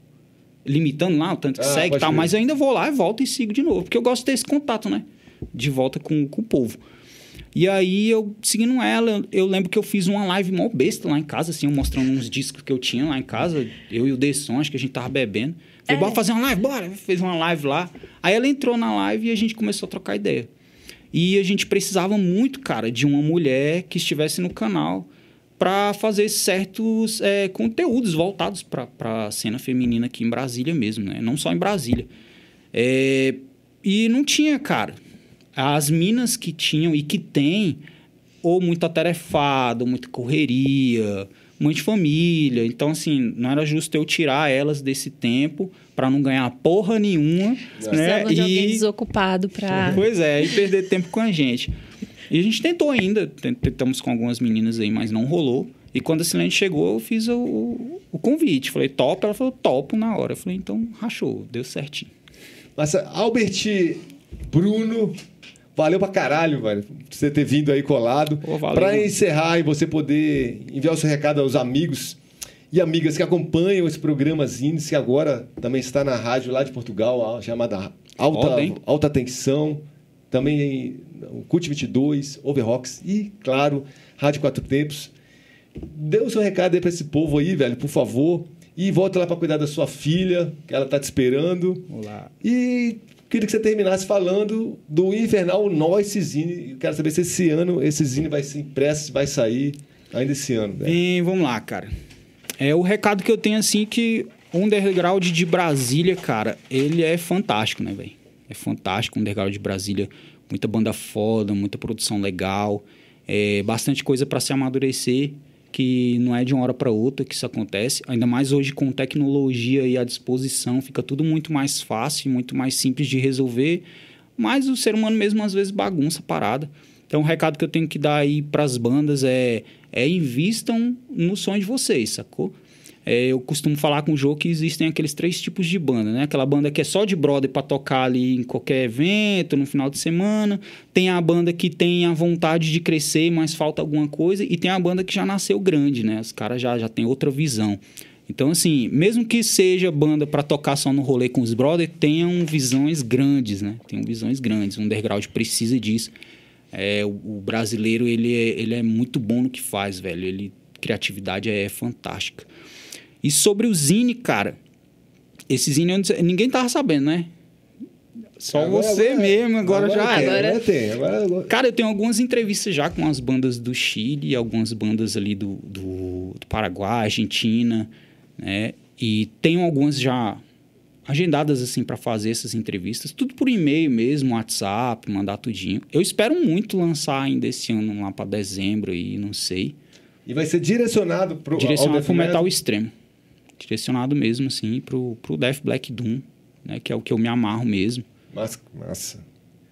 S3: limitando lá o tanto que segue e tal. Mas eu ainda vou lá e volto e sigo de novo, porque eu gosto de ter esse contato, né? De volta com o povo. E aí, eu seguindo ela, eu lembro que eu fiz uma live mó besta lá em casa, assim, eu mostrando uns discos que eu tinha lá em casa. Eu e o Desson, acho que a gente tava bebendo. Falei, bora fazer uma live, bora! Fez uma live lá. Aí ela entrou na live e a gente começou a trocar ideia. E a gente precisava muito, cara, de uma mulher que estivesse no canal para fazer certos conteúdos voltados para a cena feminina aqui em Brasília mesmo, né? Não só em Brasília. E não tinha, cara. As minas que tinham e que tem, ou muito atarefado, muita correria, muita família. Então, assim, não era justo eu tirar elas desse tempo para não ganhar porra nenhuma.
S1: Precisava de alguém desocupado para...
S3: Pois é, e perder tempo com a gente. E a gente tentou ainda, tentamos com algumas meninas aí, mas não rolou. E quando a Silene chegou, eu fiz o convite. Falei, topa? Ela falou, topo na hora. Eu falei, então, rachou, deu certinho.
S2: Mas, Albert, Bruno... Valeu pra caralho, velho, por você ter vindo aí colado. Pra encerrar e você poder enviar o seu recado aos amigos e amigas que acompanham esse programa Zines, que agora também está na rádio lá de Portugal, chamada Alta Tensão, também o CUT 22, Overrocks e, claro, Rádio Quatro Tempos. Dê o seu recado aí pra esse povo aí, velho, por favor. E volta lá pra cuidar da sua filha, que ela tá te esperando.
S3: Olá.
S2: E... queria que você terminasse falando do Infernal Noise Zine. Eu quero saber se esse ano esse Zine vai ser impresso, vai sair ainda esse ano. Né?
S3: Bem, vamos lá, cara. O recado que eu tenho, assim, que o Underground de Brasília, cara, ele é fantástico, né, velho? É fantástico o Underground de Brasília. Muita banda foda, muita produção legal. Bastante coisa para se amadurecer, que não é de uma hora para outra que isso acontece. Ainda mais hoje com tecnologia e à disposição, fica tudo muito mais fácil, muito mais simples de resolver, mas o ser humano mesmo às vezes bagunça a parada. Então o recado que eu tenho que dar aí para as bandas invistam no sonho de vocês, sacou? Eu costumo falar com o Jô que existem aqueles 3 tipos de banda, né? Aquela banda que é só de brother para tocar ali em qualquer evento, no final de semana. Tem a banda que tem a vontade de crescer, mas falta alguma coisa. E tem a banda que já nasceu grande, né? Os caras já têm outra visão. Então, assim, mesmo que seja banda para tocar só no rolê com os brother, tenham visões grandes, né? Tenham visões grandes. O underground precisa disso. O brasileiro, ele é muito bom no que faz, velho. Criatividade é fantástica. E sobre o Zine, cara, esse Zine ninguém tava sabendo, né? Só agora, você mesmo, agora já
S2: tem.
S3: Cara, eu tenho algumas entrevistas já com as bandas do Chile, algumas bandas ali do Paraguai, Argentina, né? E tenho algumas já agendadas, assim, para fazer essas entrevistas. Tudo por e-mail mesmo, WhatsApp, mandar tudinho. Eu espero muito lançar ainda esse ano, lá para dezembro aí, não sei.
S2: E vai ser direcionado pro
S3: metal extremo. Direcionado mesmo, assim, pro Death Black Doom, né? Que é o que eu me amarro mesmo.
S2: Massa.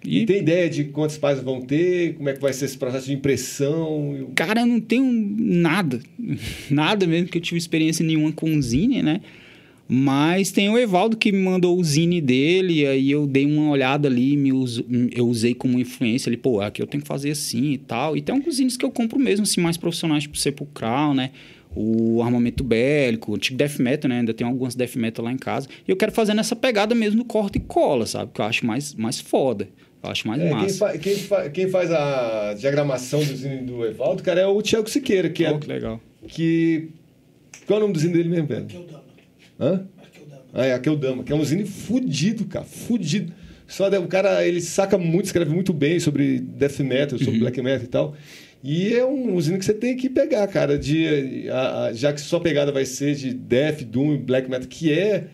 S2: E tem ideia de quantos páginas vão ter? Como é que vai ser esse processo de impressão?
S3: Cara, eu não tenho nada. Nada mesmo, que eu tive experiência nenhuma com o Zine, né? Mas tem o Evaldo que me mandou o Zine dele, aí eu dei uma olhada ali, eu usei como influência ali, pô, aqui eu tenho que fazer assim e tal. E tem alguns Zines que eu compro mesmo, assim, mais profissionais, tipo Sepulcral, né? O Armamento Bélico, o antigo Death Metal, né? Ainda tem algumas Death Metal lá em casa. E eu quero fazer nessa pegada mesmo do corta e cola, sabe? Que eu acho mais foda. Eu acho mais massa.
S2: Quem faz a diagramação do Zine do Evaldo, cara, é o Thiago Siqueira, que
S3: que legal.
S2: Qual é o nome do Zine dele mesmo, velho?
S4: Hã?
S2: Akeldama, que é um Zine fudido, cara. Fudido. O cara, ele saca muito, escreve muito bem sobre Death Metal, sobre Black Metal e tal. E é um Zine que você tem que pegar, cara. Já que sua pegada vai ser de Death, Doom e Black Metal, que é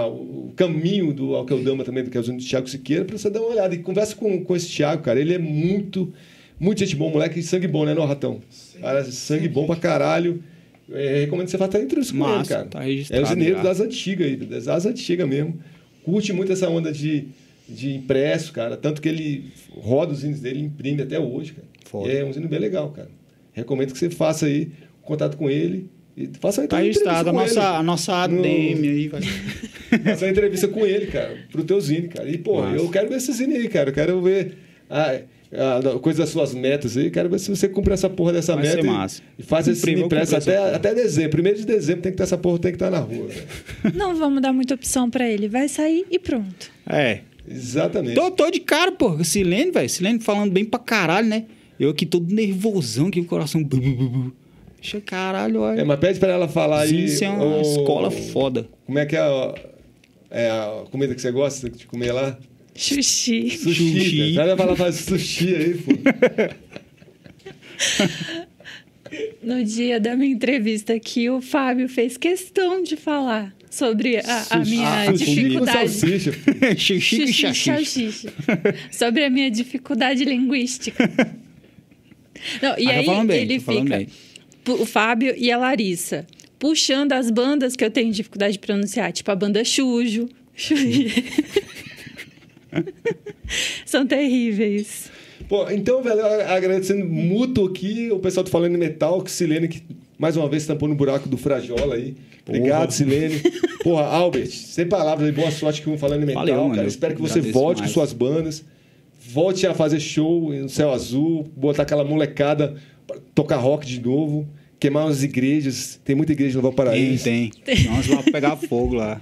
S2: o caminho do Akeldama também, que é o Zine do Thiago Siqueira, pra você dar uma olhada. E conversa com esse Thiago, cara. Ele é muito, Muito gente bom, moleque, sangue bom, né, não, Ratão? Cara, sangue bom pra caralho. Recomendo que você faça entrevista com ele, cara.
S3: Tá registrado.
S2: É usineiro das antigas aí, das antigas mesmo. Curte muito essa onda de impresso, cara. Tanto que ele roda os zines dele, imprime até hoje, cara.
S3: Foda.
S2: E é um zine bem legal, cara. Recomendo que você faça aí contato com ele. E faça uma
S3: Tá
S2: entrevista
S3: registrado
S2: com
S3: a nossa ADM aí, vai.
S2: Faça uma entrevista com ele, cara, pro teu zine, cara. E, pô,
S3: Massa.
S2: eu quero ver esse zine aí, cara. Eu quero ver a coisa das suas metas aí. Quero ver se você cumpre essa porra dessa
S3: Vai
S2: meta.
S3: ser massa.
S2: E faz esse zine
S3: Vou cumprir
S2: impresso
S3: essa porra.
S2: até dezembro. 1º de dezembro tem que ter essa porra, tem que estar na rua. Velho.
S1: Não vamos dar muita opção pra ele. Vai sair e pronto.
S3: É.
S2: Exatamente.
S3: Tô de cara, pô. Silene, velho. Silene falando bem pra caralho, né? Eu aqui todo nervosão, aqui o coração... Deixa caralho, olha.
S2: Mas pede pra ela falar aí.
S3: Isso é uma escola foda.
S2: Como é que é a comida que você gosta de comer lá?
S1: Xuxi.
S2: Sushi. Pede ela falar sushi aí, pô.
S1: No dia da minha entrevista aqui, o Fábio fez questão de falar sobre a minha
S2: Sushi com
S1: dificuldade.
S2: salsicha.
S3: Xuxi e xaxi.
S1: Salsicha. Sobre a minha dificuldade linguística. Não, e
S3: Tá
S1: aí
S3: falando bem,
S1: ele
S3: tá falando
S1: fica,
S3: bem.
S1: o Fábio e a Larissa, puxando as bandas que eu tenho dificuldade de pronunciar, tipo a banda Xujo. São terríveis.
S2: Pô, então, velho, agradecendo mútuo aqui o pessoal do Falando em Metal, que Silene, que mais uma vez tampou no buraco do Frajola aí. Obrigado, Silene. Porra, Albert, sem palavras aí, boa sorte com o Falando em Metal,
S3: Valeu,
S2: cara.
S3: mano,
S2: Espero que você
S3: agradeço
S2: volte
S3: mais.
S2: com suas bandas, volte a fazer show no Céu Azul, botar aquela molecada pra tocar rock de novo, queimar umas igrejas. Tem muita igreja no Valparaíso.
S3: Tem. Nós vamos pegar fogo lá.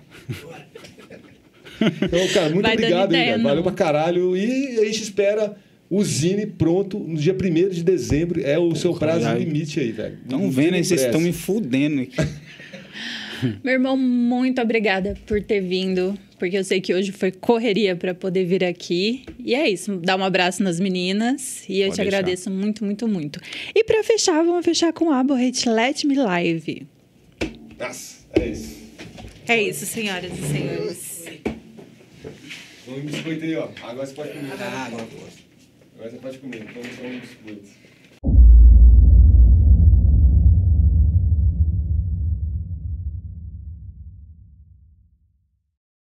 S2: Então, cara, muito
S1: Vai dando
S2: obrigado aí,
S1: ideia,
S2: velho. Valeu
S1: não.
S2: pra caralho. E a gente espera o Zine pronto no dia 1º de dezembro. É o seu prazo
S3: já-
S2: limite aí, velho.
S3: Estão vendo aí, vocês
S2: Impresso.
S3: estão me fudendo aqui.
S1: Meu irmão, muito obrigada por ter vindo, porque eu sei que hoje foi correria para poder vir aqui. E é isso, dá um abraço nas meninas e eu
S3: Pode
S1: te
S3: deixar.
S1: agradeço muito, muito, muito. E para fechar, vamos fechar com Aborrete Let Me Live.
S2: Nossa, é isso.
S1: É isso, senhoras e senhores.
S2: Vamos um biscoito aí, ó. Agora você pode comer. Agora você pode comer. Vamos um biscoito.